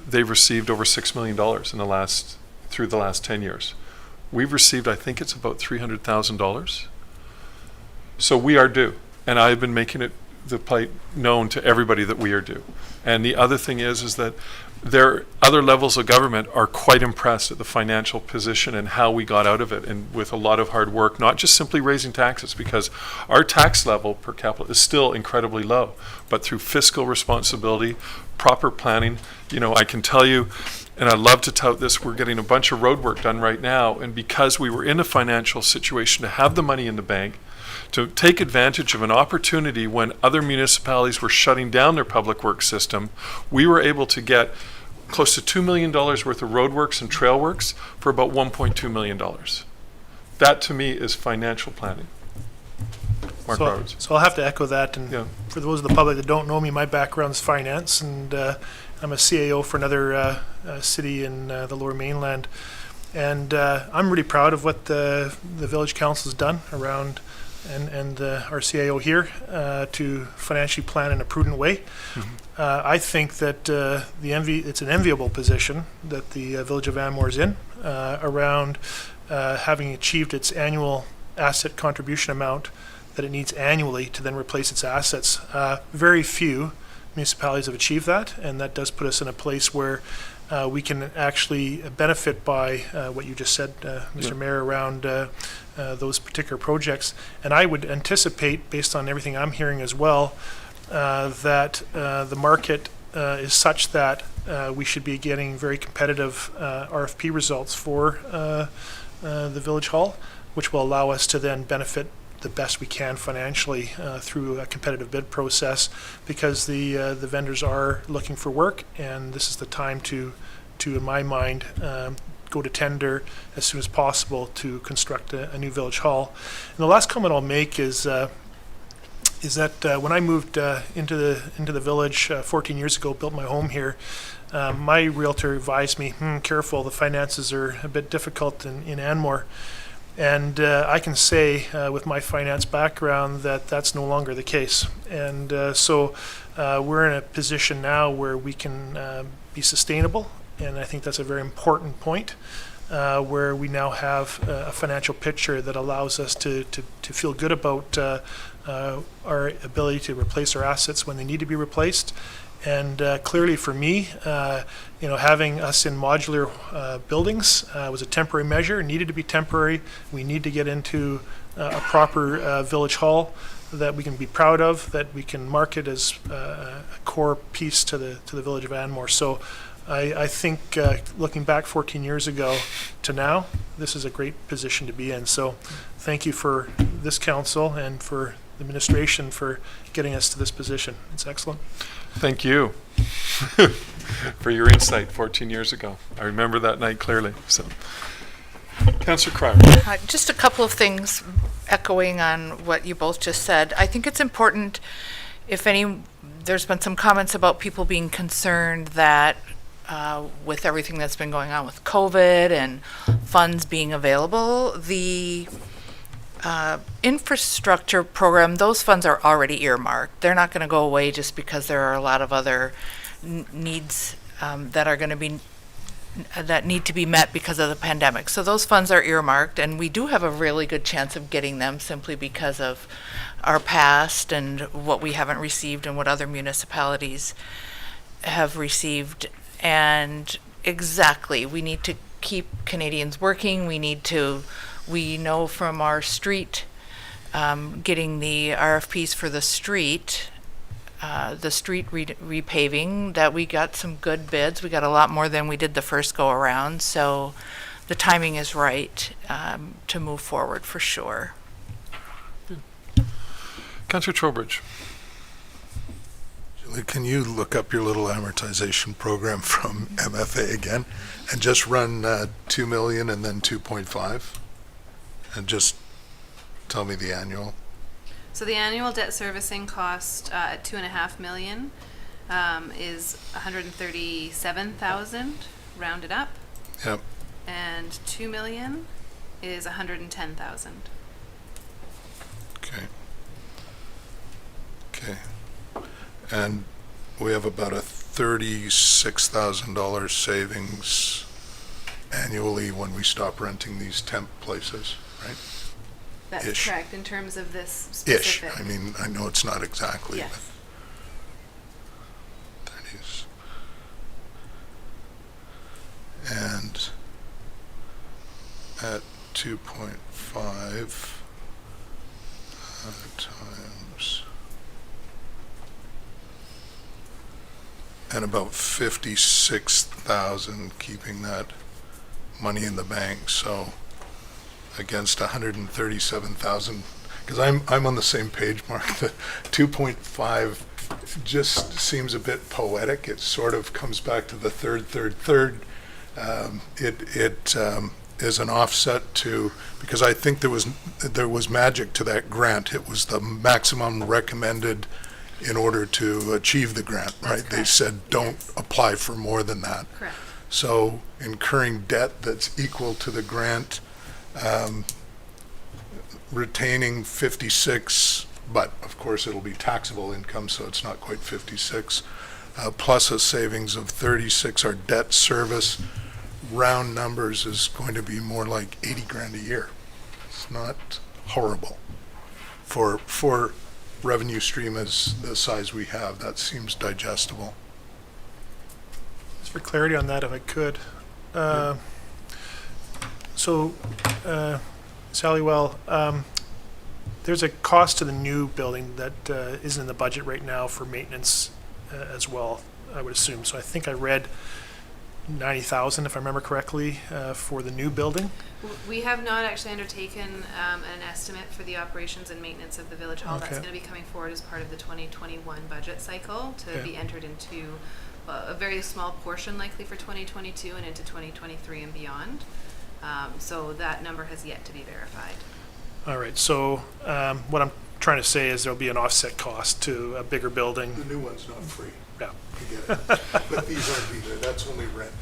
They've received over $6 million through the last 10 years. We've received, I think it's about $300,000. So we are due, and I've been making it the plight known to everybody that we are due. And the other thing is that there other levels of government are quite impressed at the financial position and how we got out of it, and with a lot of hard work, not just simply raising taxes, because our tax level per capita is still incredibly low, but through fiscal responsibility, proper planning. I can tell you, and I love to tout this, we're getting a bunch of road work done right now, and because we were in a financial situation to have the money in the bank, to take advantage of an opportunity when other municipalities were shutting down their public works system, we were able to get close to $2 million worth of roadworks and trail works for about $1.2 million. That to me is financial planning. Mark Roberts. So I'll have to echo that. And Yeah. for those of the public that don't know me, my background's finance, and I'm a CAO for another city in the Lower Mainland. And I'm really proud of what the Village Council's done around and our CIO here to financially plan in a prudent way. I think that it's an enviable position that the Village of Anmore is in around having achieved its annual asset contribution amount that it needs annually to then replace its assets. Very few municipalities have achieved that, and that does put us in a place where we can actually benefit by what you just said, Mr. Mayor, around those particular projects. And I would anticipate, based on everything I'm hearing as well, that the market is such that we should be getting very competitive RFP results for the Village Hall, which will allow us to then benefit the best we can financially through a competitive bid process, because the vendors are looking for work, and this is the time to in my mind, go to tender as soon as possible to construct a new Village Hall. And the last comment I'll make is that when I moved into the village 14 years ago, built my home here, my realtor advised me, careful, the finances are a bit difficult in Anmore. And I can say with my finance background that that's no longer the case. And so we're in a position now where we can be sustainable, and I think that's a very important point, where we now have a financial picture that allows us to feel good about our ability to replace our assets when they need to be replaced. And clearly for me, having us in modular buildings was a temporary measure, needed to be temporary. We need to get into a proper Village Hall that we can be proud of, that we can market as a core piece to the Village of Anmore. So I think looking back 14 years ago to now, this is a great position to be in. So thank you for this council and for the administration for getting us to this position. It's excellent. Thank you for your insight 14 years ago. I remember that night clearly. So, Councillor Cryer. Just a couple of things echoing on what you both just said. I think it's important, there's been some comments about people being concerned that with everything that's been going on with COVID and funds being available, the infrastructure program, those funds are already earmarked. They're not going to go away just because there are a lot of other needs that are going to be that need to be met because of the pandemic. So those funds are earmarked, and we do have a really good chance of getting them simply because of our past and what we haven't received and what other municipalities have received. And exactly, we need to keep Canadians working. We know from our street, getting the RFPs for the street, the street repaving, that we got some good bids. We got a lot more than we did the first go around, so the timing is right to move forward for sure. Councillor Trowbridge. Julie, can you look up your little amortization program from MFA again and just run 2 million and then 2.5 and just tell me the annual? So the annual debt servicing cost at 2.5 million is 137,000 rounded up, Yep. and 2 million is 110,000. Okay. Okay. And we have about a $36,000 savings annually when we stop renting these temp places, right? That's Ish. correct in terms of this Ish. specific. I mean, I know it's not exactly, Yes. but that is. And at 2.5 times, and about 56,000, keeping that money in the bank. So against 137,000, because I'm on the same page, Mark. The 2.5 just seems a bit poetic. It sort of comes back to the third. It is an offset to, because I think there was magic to that grant. It was the maximum recommended in order to achieve the grant, right? That's They correct. said don't apply for more than that. Correct. So incurring debt that's equal to the grant, retaining 56, but of course it'll be taxable income, so it's not quite 56, plus a savings of 36. Our debt service, round numbers, is going to be more like 80 grand a year. It's not horrible. For revenue stream as the size we have, that seems digestible. Just for clarity on that, if I could. So, Sally, there's a cost to the new building that isn't in the budget right now for maintenance as well, I would assume. So I think I read 90,000, if I remember correctly, for the new building. We have not actually undertaken an estimate for the operations and maintenance of the village hall. That's Okay. going to be coming forward as part of the 2021 budget cycle to Okay. be entered into a very small portion likely for 2022 and into 2023 and beyond. So that number has yet to be verified. All right, so what I'm trying to say is there'll be an offset cost to a bigger The building. new one's not free. Yeah, You get it. But these aren't either. That's only rent.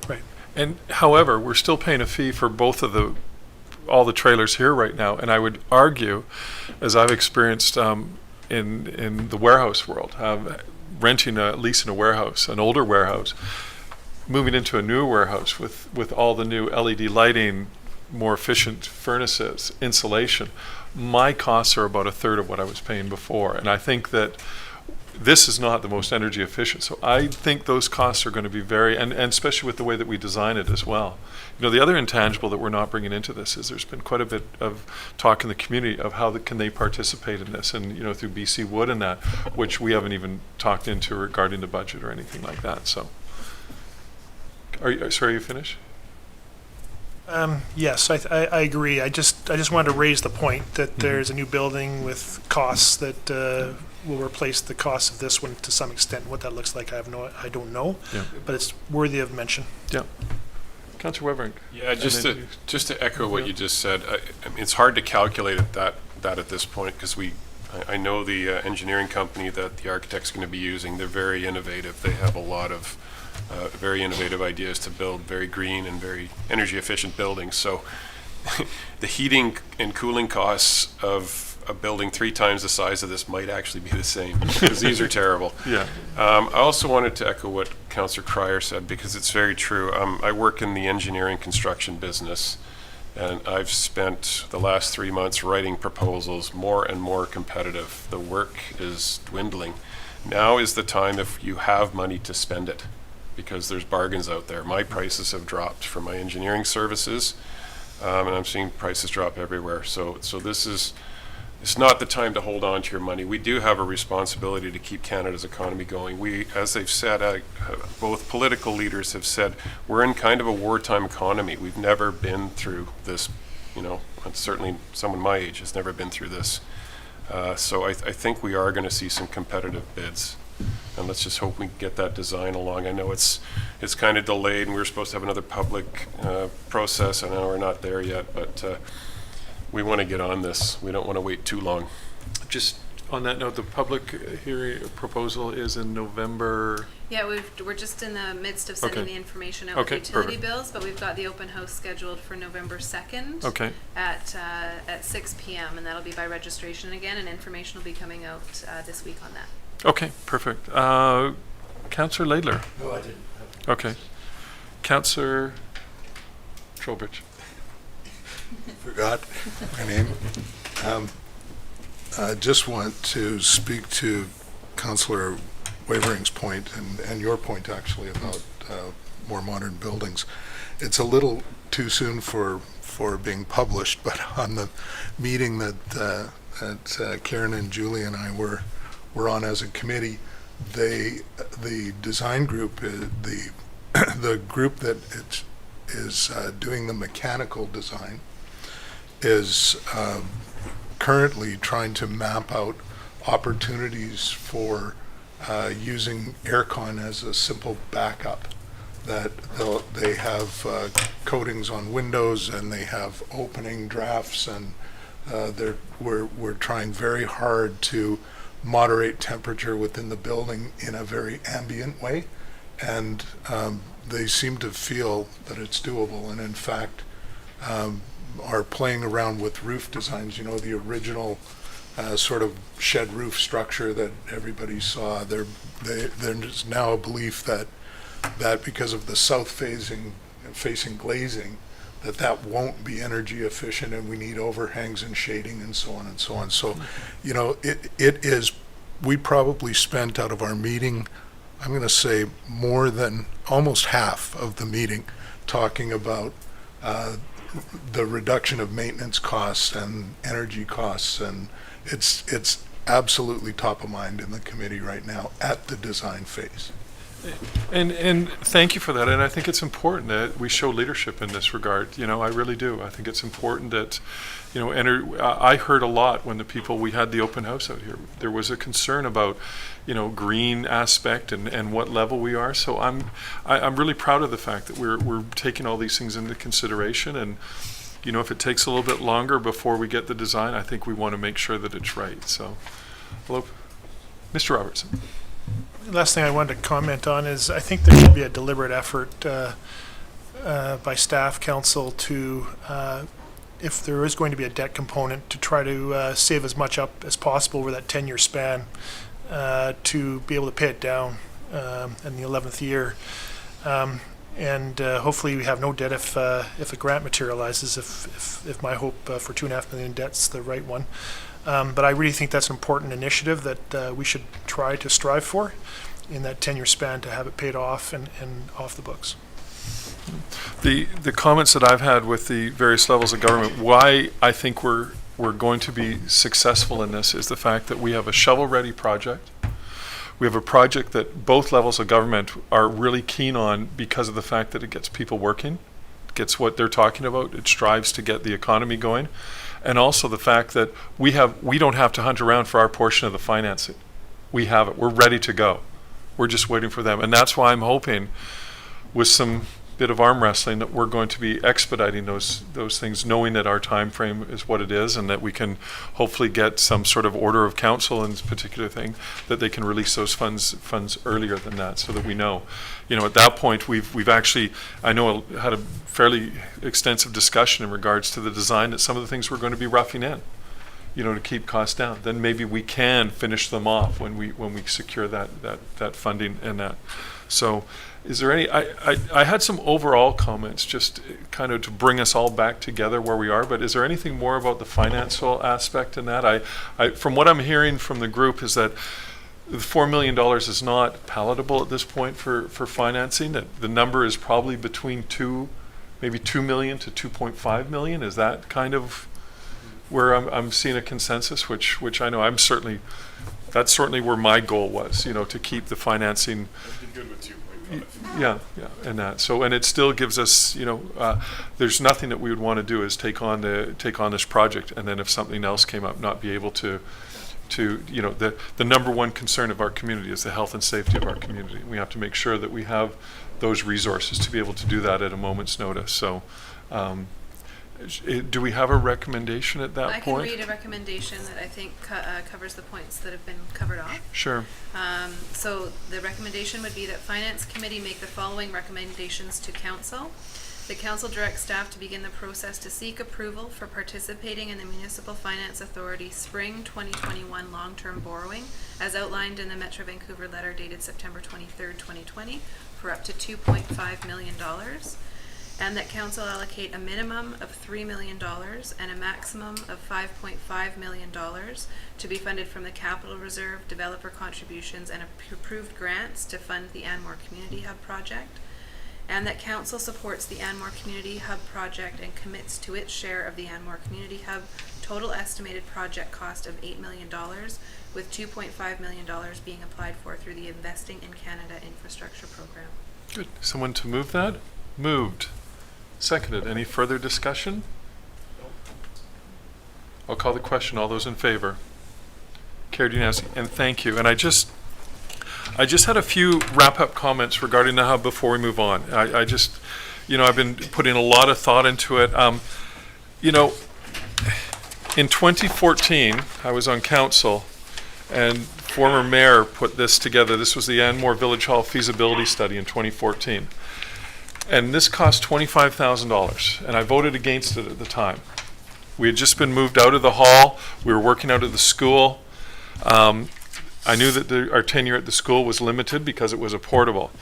right. And however, we're still paying a fee for all the trailers here right now. And I would argue, as I've experienced in the warehouse world, renting a lease in a warehouse, an older warehouse, moving into a new warehouse with all the new LED lighting, more efficient furnaces, insulation, my costs are about a third of what I was paying before. And I think that this is not the most energy efficient. So I think those costs are going to be and especially with the way that we design it as well. You know, the other intangible that we're not bringing into this is there's been quite a bit of talk in the community of how can they participate in this, and, you know, through BC Wood and that, which we haven't even talked into regarding the budget or anything like that. So, are you finished? Yes, I agree. I just wanted to raise the point that there's a new building with costs that will replace the cost of this one to some extent. What that looks like, I don't know, Yeah. but it's worthy of mention. Yeah. Councillor Weberink. Yeah, just And then to echo what you just said, I mean, it's hard to calculate that at this point, because I know the engineering company that the architect's going to be using. They're very innovative. They have a lot of very innovative ideas to build very green and very energy efficient buildings. So the heating and cooling costs of a building 3 times the size of this might actually be the same, because these are terrible. Yeah. I also wanted to echo what Councillor Cryer said, because it's very true. I work in the engineering construction business, and I've spent the last 3 months writing proposals more and more competitive. The work is dwindling. Now is the time, if you have money, to spend it, because there's bargains out there. My prices have dropped for my engineering services, and I'm seeing prices drop everywhere. So this is it's not the time to hold on to your money. We do have a responsibility to keep Canada's economy going. We, as they've said, both political leaders have said, we're in kind of a wartime economy. We've never been through this, you know, and certainly someone my age has never been through this. So I think we are going to see some competitive bids. And let's just hope we can get that design along. I know it's kind of delayed, and we were supposed to have another public process. I know we're not there yet, but we want to get on this. We don't want to wait too long. Just on that note, the public hearing proposal is in November. Yeah, we're just in the midst of sending Okay. the information out Okay, with utility perfect. bills, but we've got the open house scheduled for November 2nd. Okay. At 6 p.m. and that'll be by registration again, and information will be coming out this week on that. Okay, perfect. Councillor Laidler. No, I didn't. Okay. Councillor Trowbridge. Forgot my name. I just want to speak to Councillor Wavering's point and your point actually about more modern buildings. It's a little too soon for being published, but on the meeting that Karen and Julie and I were on as a committee, the design group, the group that is doing the mechanical design is currently trying to map out opportunities for using aircon as a simple backup. That they have coatings on windows and they have opening drafts, and we're trying very hard to moderate temperature within the building in a very ambient way, and they seem to feel that it's doable, and in fact are playing around with roof designs. You know, the original sort of shed roof structure that everybody saw. There's now a belief that because of the south facing glazing, that won't be energy efficient, and we need overhangs and shading and so on and so on. So, you know, it is, we probably spent out of our meeting, I'm going to say more than almost half of the meeting talking about the reduction of maintenance costs and energy costs, and it's absolutely top of mind in the committee right now at the design phase. And thank you for that. And I think it's important that we show leadership in this regard. You know, I really do. I think it's important that, you know, I heard a lot when we had the open house out here. There was a concern about, you know, green aspect and what level we are. So I'm really proud of the fact that we're taking all these things into consideration. And, you know, if it takes a little bit longer before we get the design, I think we want to make sure that it's right. So, hello, Mr. Robertson. The last thing I wanted to comment on is I think there should be a deliberate effort by staff council to, if there is going to be a debt component, to try to save as much up as possible over that 10-year span to be able to pay it down in the 11th year. And hopefully we have no debt if a grant materializes, if my hope for $2.5 million debt's the right one. But I really think that's an important initiative that we should try to strive for in that 10-year span, to have it paid off and off the books. The comments that I've had with the various levels of government, why I think we're going to be successful in this is the fact that we have a shovel-ready project. We have a project that both levels of government are really keen on because of the fact that it gets people working, gets what they're talking about, it strives to get the economy going, and also the fact that we don't have to hunt around for our portion of the financing. We have it. We're ready to go. We're just waiting for them. And that's why I'm hoping, with some bit of arm wrestling, that we're going to be expediting those things, knowing that our time frame is what it is, and that we can hopefully get some sort of order of council in this particular thing, that they can release those funds earlier than that, so that we know. You know, at that point, we've actually, I know, had a fairly extensive discussion in regards to the design, that some of the things we're going to be roughing in, you know, to keep costs down. Then maybe we can finish them off when we secure that funding and that. So, is there any? I had some overall comments, just kind of to bring us all back together where we are. But is there anything more about the financial aspect in that? I from what I'm hearing from the group is that the $4 million is not palatable at this point for financing. That the number is probably between maybe $2 million to $2.5 million. Is that kind of where I'm seeing a consensus, which I know that's certainly where my goal was, to keep the financing. I'd be good with 2.5. Yeah, and that. So, and it still gives us, there's nothing that we would want to do is take on this project, and then if something else came up, not be able to, the number one concern of our community is the health and safety of our community. We have to make sure that we have those resources to be able to do that at a moment's notice. So, do we have a recommendation at that I point? can read a recommendation that I think covers the points that have been covered off. Sure. So the recommendation would be that Finance Committee make the following recommendations to Council. The Council directs staff to begin the process to seek approval for participating in the Municipal Finance Authority Spring 2021 long-term borrowing as outlined in the Metro Vancouver letter dated September 23rd, 2020 for up to $2.5 million. And that Council allocate a minimum of $3 million and a maximum of $5.5 million to be funded from the Capital Reserve, developer contributions, and approved grants to fund the Anmore Community Hub project. And that Council supports the Anmore Community Hub project and commits to its share of the Anmore Community Hub total estimated project cost of $8 million, with $2.5 million being applied for through the Investing in Canada Infrastructure Program. Good. Someone to move that? Moved. Seconded. Any further discussion? I'll call the question. All those in favor? Carried unanimously. And thank you. And I just had a few wrap-up comments regarding the hub before we move on. I just, I've been putting a lot of thought into it. In 2014, I was on council, and former mayor put this together. This was the Anmore Village Hall feasibility study in 2014. And this cost $25,000, and I voted against it at the time. We had just been moved out of the hall. We were working out of the school. I knew that our tenure at the school was limited because it was a portable.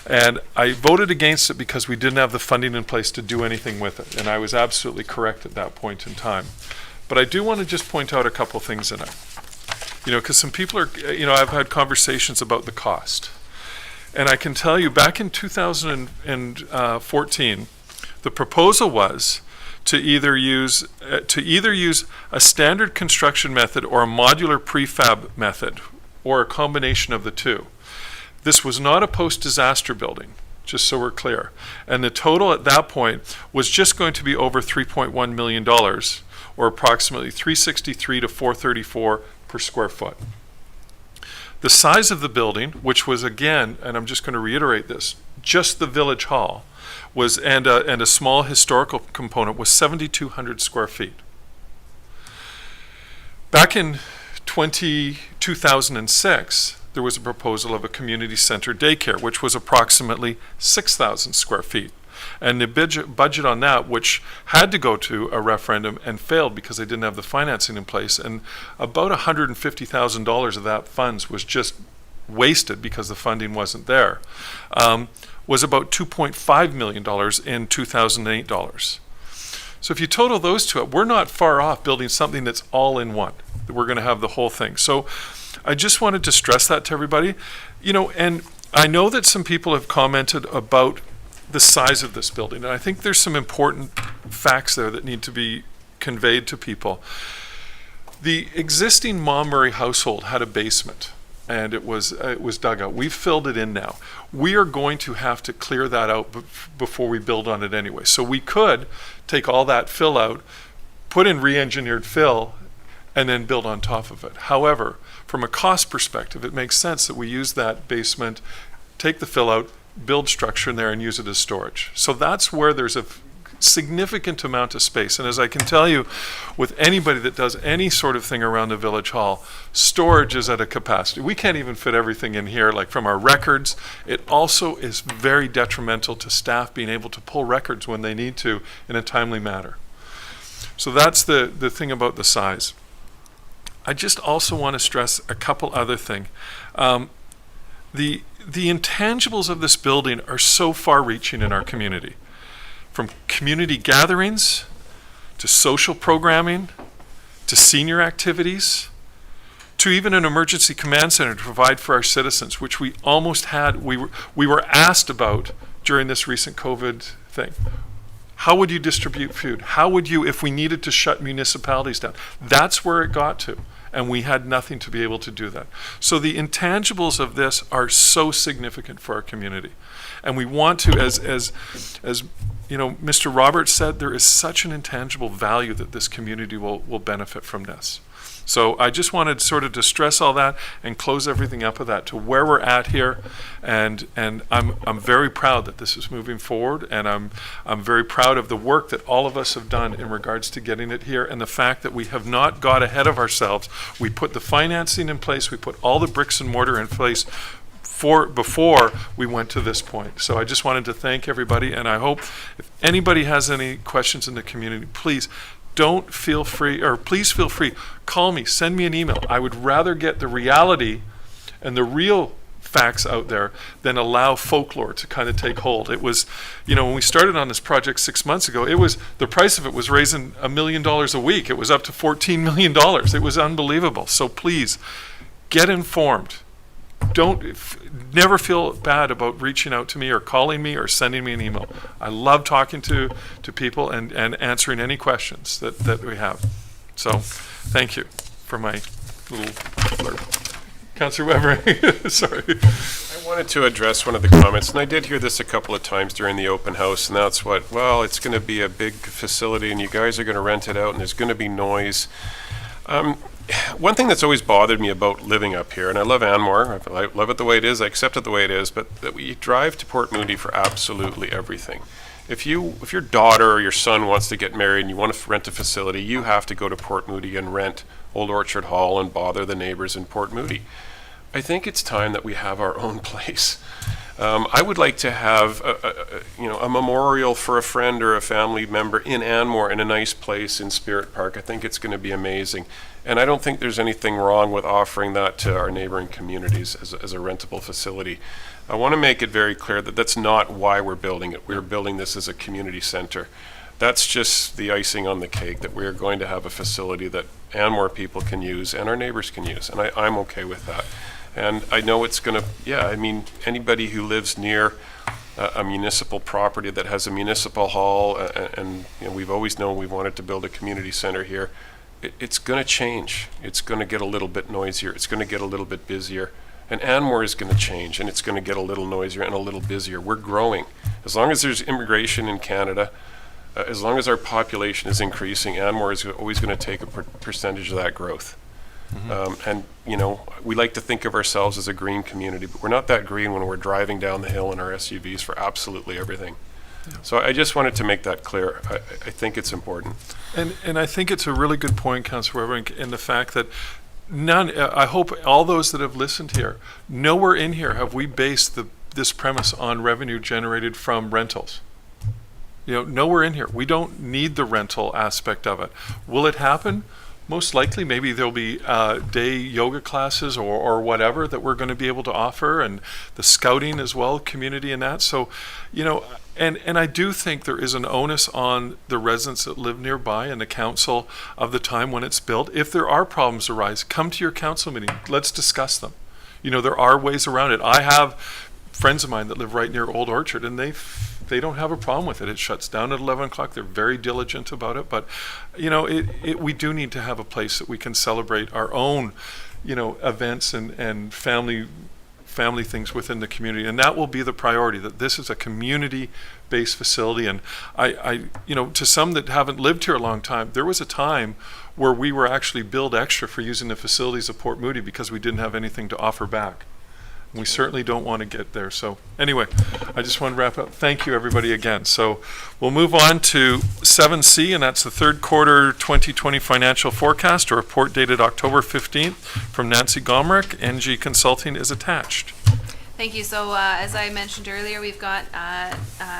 And I voted against it because we didn't have the funding in place to do anything with it. And I was absolutely correct at that point in time. But I do want to just point out a couple things in it. Because some people are, I've had conversations about the cost. And I can tell you, back in 2014, the proposal was to either use a standard construction method or a modular prefab method, or a combination of the two. This was not a post-disaster building, just so we're clear. And the total at that point was just going to be over $3.1 million, or approximately $363 to $434 per square foot. The size of the building, which was, again, and I'm just going to reiterate this, just the Village Hall, was and a small historical component, was 7,200 square feet. Back in 2006, there was a proposal of a community center daycare, which was approximately 6,000 square feet. And the budget on that, which had to go to a referendum and failed because they didn't have the financing in place, and about $150,000 of that funds was just wasted because the funding wasn't there, was about $2.5 million in 2008 dollars. So if you total those two up, we're not far off building something that's all in one. We're going to have the whole thing. So I just wanted to stress that to everybody. And I know that some people have commented about the size of this building, and I think there's some important facts there that need to be conveyed to people. The existing Murray household had a basement, and it was dug out. We've filled it in now. We are going to have to clear that out before we build on it anyway. So we could take all that fill out, put in re-engineered fill, and then build on top of it. However, from a cost perspective, it makes sense that we use that basement, take the fill out, build structure in there, and use it as storage. So that's where there's a significant amount of space. And as I can tell you, with anybody that does any sort of thing around the Village Hall, storage is at a capacity. We can't even fit everything in here, like from our records. It also is very detrimental to staff being able to pull records when they need to in a timely manner. So that's the thing about the size. I just also want to stress a couple other things. The intangibles of this building are so far-reaching in our community. From community gatherings, to social programming, to senior activities, to even an emergency command center to provide for our citizens, which we almost had, we were asked about during this recent COVID thing. How would you distribute food? How would you, if we needed to shut municipalities down? That's where it got to. And we had nothing to be able to do that. So the intangibles of this are so significant for our community. And we want to, as you know, Mr. Roberts said, there is such an intangible value that this community will benefit from this. So I just wanted sort of to stress all that and close everything up with that to where we're at here, and I'm very proud that this is moving forward, and I'm very proud of the work that all of us have done in regards to getting it here, and the fact that we have not got ahead of ourselves. We put the financing in place, we put all the bricks and mortar in place before we went to this point. So I just wanted to thank everybody, and I hope if anybody has any questions in the community, please feel free, call me, send me an email. I would rather get the reality and the real facts out there than allow folklore to kind of take hold. It was, you know, when we started on this project 6 months ago, the price of it was raising $1 million a week. It was up to $14 million. It was unbelievable. So please, get informed. Never feel bad about reaching out to me or calling me or sending me an email. I love talking to people and answering any questions that we have. So thank you for my little blurb. Councillor Weber, sorry. I wanted to address one of the comments, and I did hear this a couple of times during the open house, and that's well, it's going to be a big facility and you guys are going to rent it out and there's going to be noise. One thing that's always bothered me about living up here, and I love Anmore, I love it the way it is, I accept it the way it is, but that we drive to Port Moody for absolutely everything. If your daughter or your son wants to get married and you want to rent a facility, you have to go to Port Moody and rent Old Orchard Hall and bother the neighbors in Port Moody. I think it's time that we have our own place. I would like to have a memorial for a friend or a family member in Anmore in a nice place in Spirit Park. I think it's going to be amazing. And I don't think there's anything wrong with offering that to our neighboring communities as a rentable facility. I want to make it very clear that that's not why we're building it. We're building this as a community center. That's just the icing on the cake, that we're going to have a facility that Anmore people can use and our neighbors can use. And I'm okay with that. And I know it's going to, anybody who lives near a municipal property that has a municipal hall, and we've always known we wanted to build a community center here, it's going to change. It's going to get a little bit noisier. It's going to get a little bit busier. And Anmore is going to change, and it's going to get a little noisier and a little busier. We're growing. As long as there's immigration in Canada, as long as our population is increasing, Anmore is always going to take a percentage of that growth. And we like to think of ourselves as a green community, but we're not that green when we're driving down the hill in our SUVs for absolutely everything. Yeah. So I just wanted to make that clear. I think it's important. And I think it's a really good point, Councillor Weber, in the fact that I hope all those that have listened here, nowhere in here have we based this premise on revenue generated from rentals. Nowhere in here. We don't need the rental aspect of it. Will it happen? Most likely, maybe there'll be day yoga classes or whatever that we're going to be able to offer, and the scouting as well, community and that. So, and I do think there is an onus on the residents that live nearby and the council of the time when it's built. If there are problems arise, come to your council meeting. Let's discuss them. There are ways around it. I have friends of mine that live right near Old Orchard, and they don't have a problem with it. It shuts down at 11 o'clock. They're very diligent about it. But, we do need to have a place that we can celebrate our own, events and family things within the community. And that will be the priority, that this is a community-based facility. And I to some that haven't lived here a long time, there was a time where we were actually billed extra for using the facilities of Port Moody because we didn't have anything to offer back. We certainly don't want to get there. So anyway, I just want to wrap up. Thank you, everybody, again. So we'll move on to 7C, and that's the third quarter 2020 financial forecast, a report dated October 15th from Nancy Gomrick. NG Consulting is attached. Thank you. So as I mentioned earlier, we've got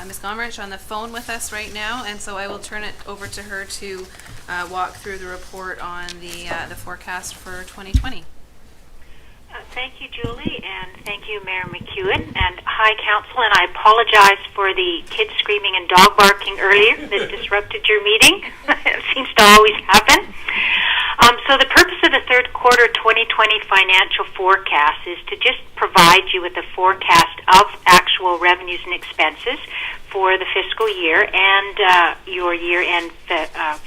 Ms. Gomrich on the phone with us right now, and so I will turn it over to her to walk through the report on the forecast for 2020. Thank you, Julie, and thank you, Mayor McEwen, and hi, Council, and I apologize for the kids screaming and dog barking earlier that disrupted your meeting. It seems to always happen. So the purpose of the third quarter 2020 financial forecast is to just provide you with a forecast of actual revenues and expenses for the fiscal year and your year-end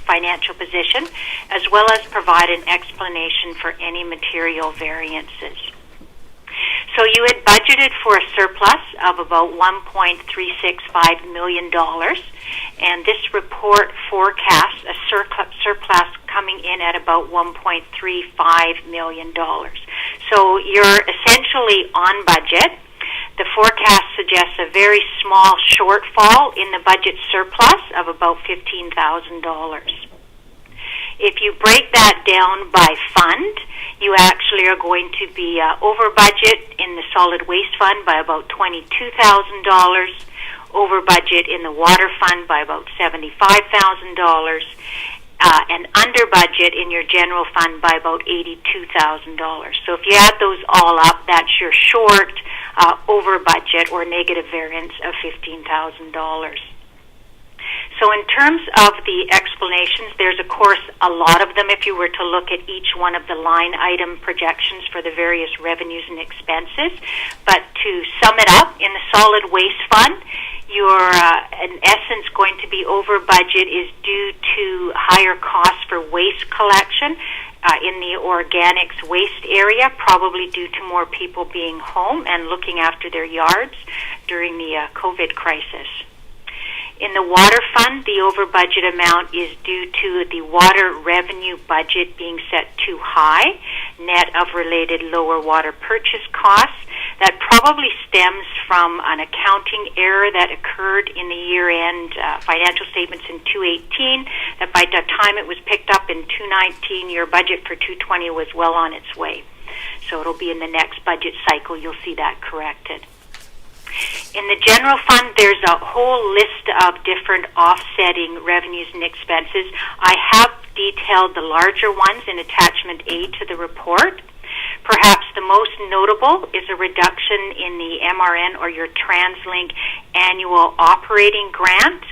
financial position, as well as provide an explanation for any material variances. So you had budgeted for a surplus of about $1.365 million, and this report forecasts a surplus coming in at about $1.35 million. So you're essentially on budget. The forecast suggests a very small shortfall in the budget surplus of about $15,000. If you break that down by fund, you actually are going to be over budget in the solid waste fund by about $22,000, over budget in the water fund by about $75,000, and under budget in your general fund by about $82,000. So if you add those all up, that's your short, over budget or negative variance of $15,000. So in terms of the explanations, there's of course a lot of them if you were to look at each one of the line item projections for the various revenues and expenses. But to sum it up, in the solid waste fund, you're in essence going to be over budget is due to higher costs for waste collection in the organics waste area, probably due to more people being home and looking after their yards during the COVID crisis. In the water fund, the over budget amount is due to the water revenue budget being set too high, net of related lower water purchase costs. That probably stems from an accounting error that occurred in the year-end financial statements in 2018, that by the time it was picked up in 2019, your budget for 2020 was well on its way. So it'll be in the next budget cycle you'll see that corrected. In the general fund, there's a whole list of different offsetting revenues and expenses. I have detailed the larger ones in attachment A to the report. Perhaps the most notable is a reduction in the MRN or your TransLink annual operating grant.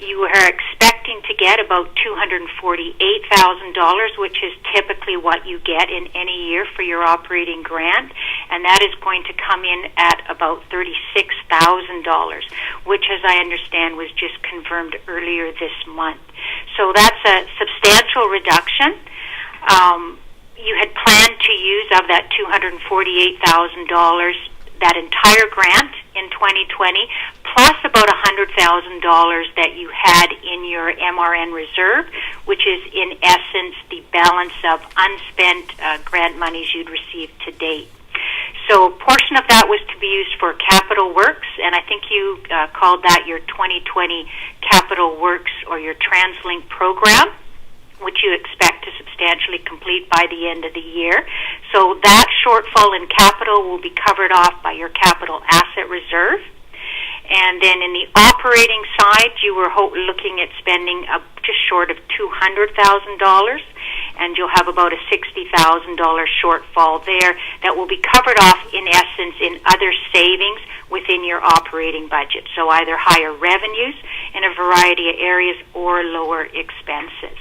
You are expecting to get about $248,000, which is typically what you get in any year for your operating grant, and that is going to come in at about $36,000, which, as I understand, was just confirmed earlier this month. So that's a substantial reduction. You had planned to use of that $248,000 that entire grant in 2020, plus about $100,000 that you had in your MRN reserve, which is in essence the balance of unspent grant monies you'd received to date. So a portion of that was to be used for capital works, and I think you called that your 2020 capital works or your TransLink program, which you expect to substantially complete by the end of the year. So that shortfall in capital will be covered off by your capital asset reserve. And then in the operating side, you were looking at spending just short of $200,000, and you'll have about a $60,000 shortfall there that will be covered off, in essence, in other savings within your operating budget. So either higher revenues in a variety of areas or lower expenses.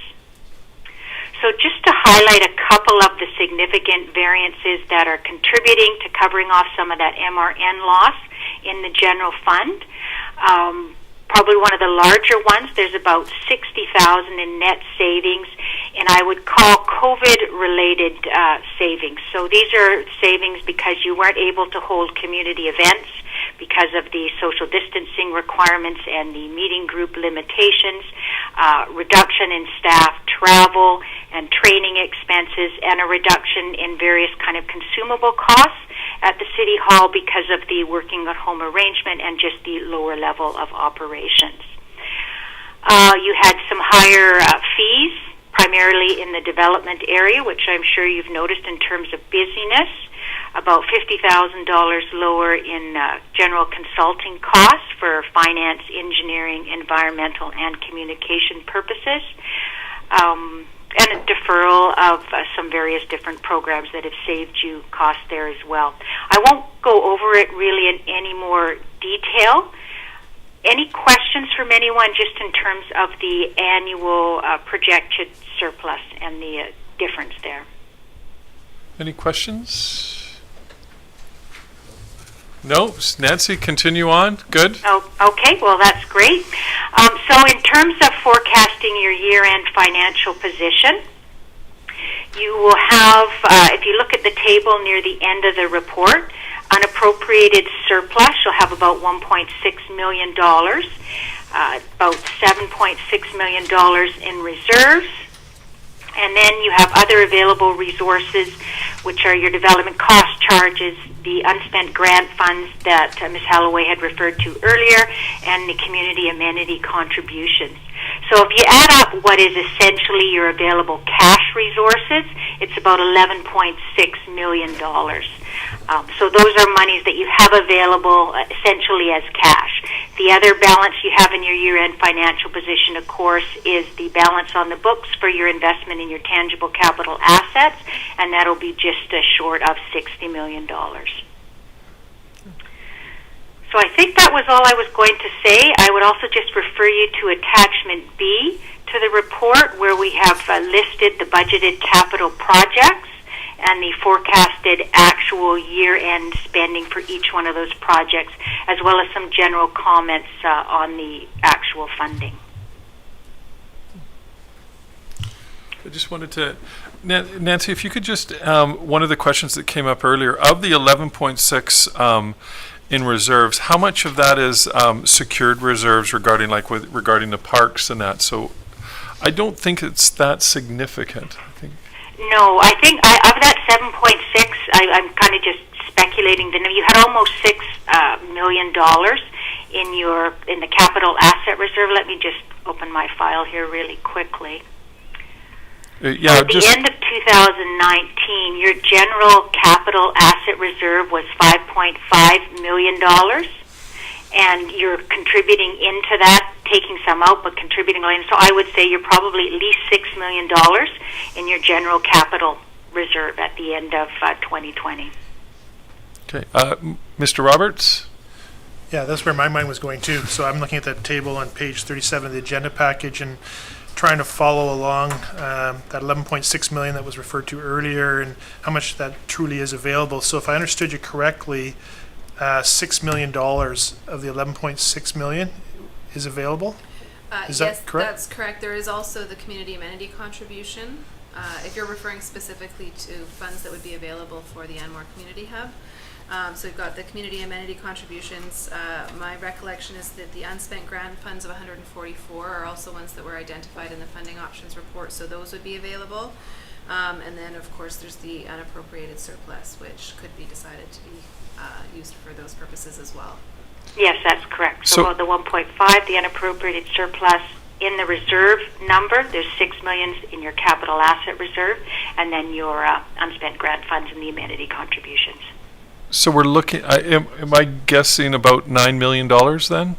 So just to highlight a couple of the significant variances that are contributing to covering off some of that MRN loss in the general fund, probably one of the larger ones, there's about $60,000 in net savings, and I would call COVID-related savings. So these are savings because you weren't able to hold community events because of the social distancing requirements and the meeting group limitations, reduction in staff travel and training expenses, and a reduction in various kind of consumable costs at the City Hall because of the working at home arrangement and just the lower level of operations. You had some higher fees, primarily in the development area, which I'm sure you've noticed in terms of busyness, about $50,000 lower in general consulting costs for finance, engineering, environmental, and communication purposes, and a deferral of some various different programs that have saved you costs there as well. I won't go over it really in any more detail. Any questions from anyone just in terms of the annual projected surplus and the difference there? Any questions? No, Nancy, continue on. Good. Oh, okay, well, that's great. So in terms of forecasting your year-end financial position, you will have, if you look at the table near the end of the report, unappropriated surplus, you'll have about $1.6 million, about $7.6 million in reserves, and then you have other available resources, which are your development cost charges, the unspent grant funds that Ms. Halloway had referred to earlier, and the community amenity contributions. So if you add up what is essentially your available cash resources, it's about $11.6 million. So those are monies that you have available essentially as cash. The other balance you have in your year-end financial position, of course, is the balance on the books for your investment in your tangible capital assets, and that'll be just short of $60 million. So I think that was all I was going to say. I would also just refer you to attachment B to the report, where we have listed the budgeted capital projects and the forecasted actual year-end spending for each one of those projects, as well as some general comments on the actual funding. I just wanted to, Nancy, if you could just, one of the questions that came up earlier, of the 11.6 in reserves, how much of that is secured reserves regarding regarding the parks and that? So I don't think it's that significant. I think. No, I think of that 7.6, I'm kind of just speculating. You had almost $6 million in the capital asset reserve. Let me just open my file here really quickly. Yeah, at the end of 2019, your general capital asset reserve was $5.5 million, and you're contributing into that, taking some out, but contributing in. So I would say you're probably at least $6 million in your general capital reserve at the end of 2020. Okay. Mr. Roberts? Yeah, that's where my mind was going too. So I'm looking at that table on page 37 of the agenda package and trying to follow along that 11.6 million that was referred to earlier and how much that truly is available. So if I understood you correctly, $6 million of the 11.6 million is available? Is yes, that correct? That's correct. There is also the community amenity contribution. If you're referring specifically to funds that would be available for the Anmore Community Hub. So we've got the community amenity contributions. My recollection is that the unspent grant funds of 144 are also ones that were identified in the funding options report, so those would be available. And then, of course, there's the unappropriated surplus, which could be decided to be used for those purposes as well. Yes, that's correct. So about the 1.5, the unappropriated surplus in the reserve number, there's $6 million in your capital asset reserve, and then your unspent grant funds and the amenity contributions. So we're looking, am I guessing about $9 million then?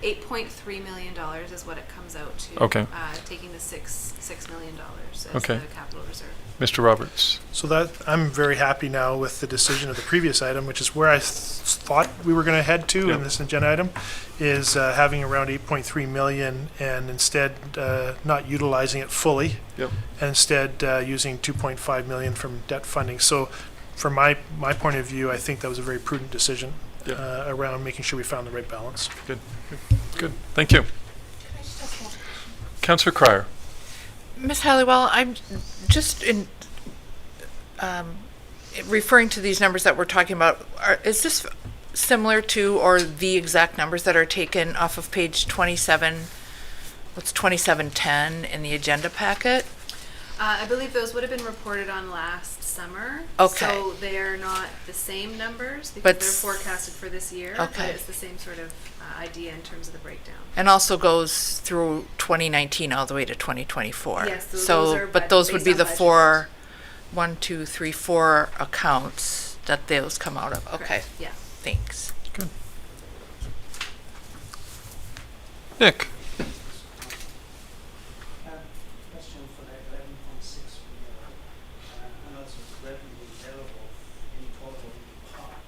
$8.3 million is what it comes out to. Okay. Taking the $6 million as Okay. the capital reserve. Mr. Roberts? So that I'm very happy now with the decision of the previous item, which is where I thought we were going to head to Yep. in this agenda item, is having around 8.3 million and instead not utilizing it fully, Yep. and instead using 2.5 million from debt funding. So from my point of view, I think that was a very prudent decision Yep. around making sure we found the right balance. Good. Good. Thank you. Councillor Cryer? Ms. Halliwell, I'm just in referring to these numbers that we're talking about. Is this similar to or the exact numbers that are taken off of page 27? What's 2710 in the agenda packet? I believe those would have been reported on last summer. Okay. So they're not the same numbers because But they're forecasted for this year. Okay. But it's the same sort of idea in terms of the breakdown. And also goes through 2019 all the way to 2024. Yes, those So, are but those would based be on the budget. 4 accounts that those come out of. Okay, Correct. Yeah. thanks. Good. Nick? Question for that 11.6 million. I know this was revenue available in total pot.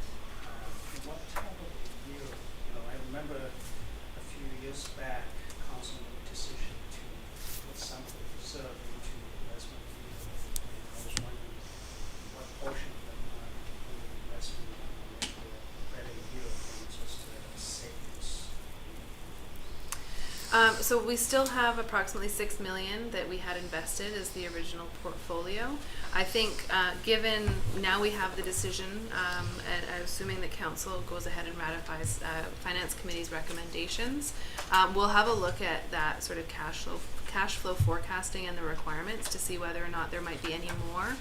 What type of a year, I remember a few years back, council made a decision to put some of the reserve into investment field. And I was wondering what portion of that money in investment So we still have approximately 6 million that we had invested as the original portfolio. I think, given now we have the decision, and assuming that council goes ahead and ratifies finance committee's recommendations, we'll have a look at that sort of cash flow forecasting and the requirements to see whether or not there might be any more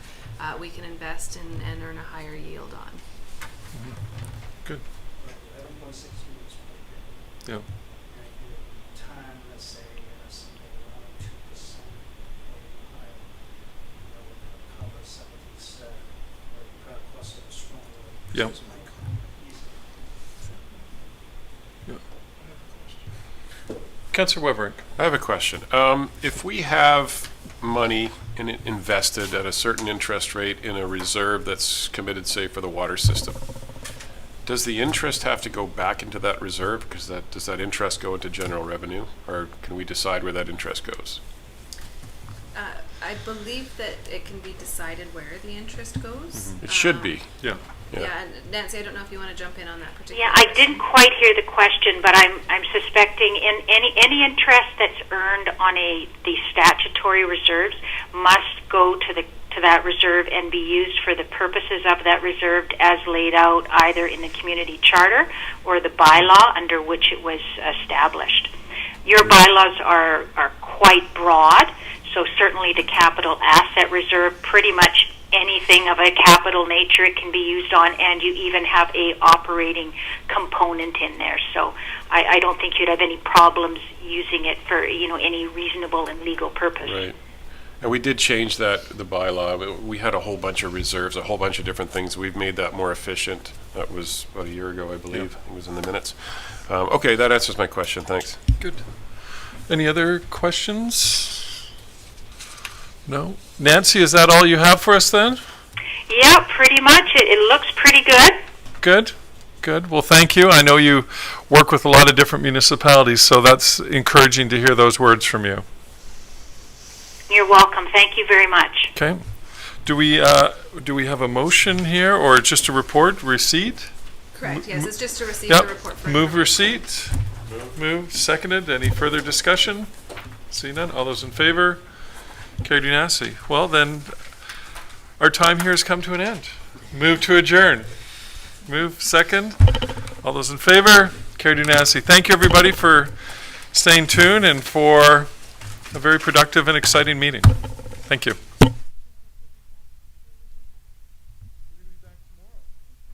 we can invest and earn a higher yield on. Good. 11.6 units. Yeah. Time, let's say, something around 2% or higher, would cover some of these costs of strong. Yeah. Councillor Weberink. I have a question. If we have money invested at a certain interest rate in a reserve that's committed, say, for the water system, does the interest have to go back into that reserve? Because does that interest go into general revenue, or can we decide where that interest goes? I believe that it can be decided where the interest goes. It should be. Yeah. Yeah, and Nancy, I don't know if you want to jump in on that particular. Yeah, I didn't quite hear the question, but I'm suspecting in any interest that's earned on the statutory reserves must go to that reserve and be used for the purposes of that reserve as laid out either in the community charter or the bylaw under which it was established. Your bylaws are quite broad, so certainly the capital asset reserve, pretty much anything of a capital nature it can be used on, and you even have a operating component in there. So I don't think you'd have any problems using it for any reasonable and legal purpose. Right. And we did change the bylaw. We had a whole bunch of reserves, a whole bunch of different things. We've made that more efficient. That was about a year ago, I believe. It was in the minutes. Okay, that answers my question. Thanks. Good. Any other questions? No? Nancy, is that all you have for us then? Yeah, pretty much. It looks pretty good. Good. Good. Well, thank you. I know you work with a lot of different municipalities, so that's encouraging to hear those words from you. You're welcome. Thank you very much. Okay. Do we have a motion here, or just a report, receipt? Correct, yes, it's just to receive Yep. the report. For Move receipt. Moved. Seconded. Any further discussion? See none. All those in favor? Carried unanimously. Well, then, our time here has come to an end. Move to adjourn. Move second. All those in favor? Carried unanimously. Thank you, everybody, for staying tuned and for a very productive and exciting meeting. Thank you.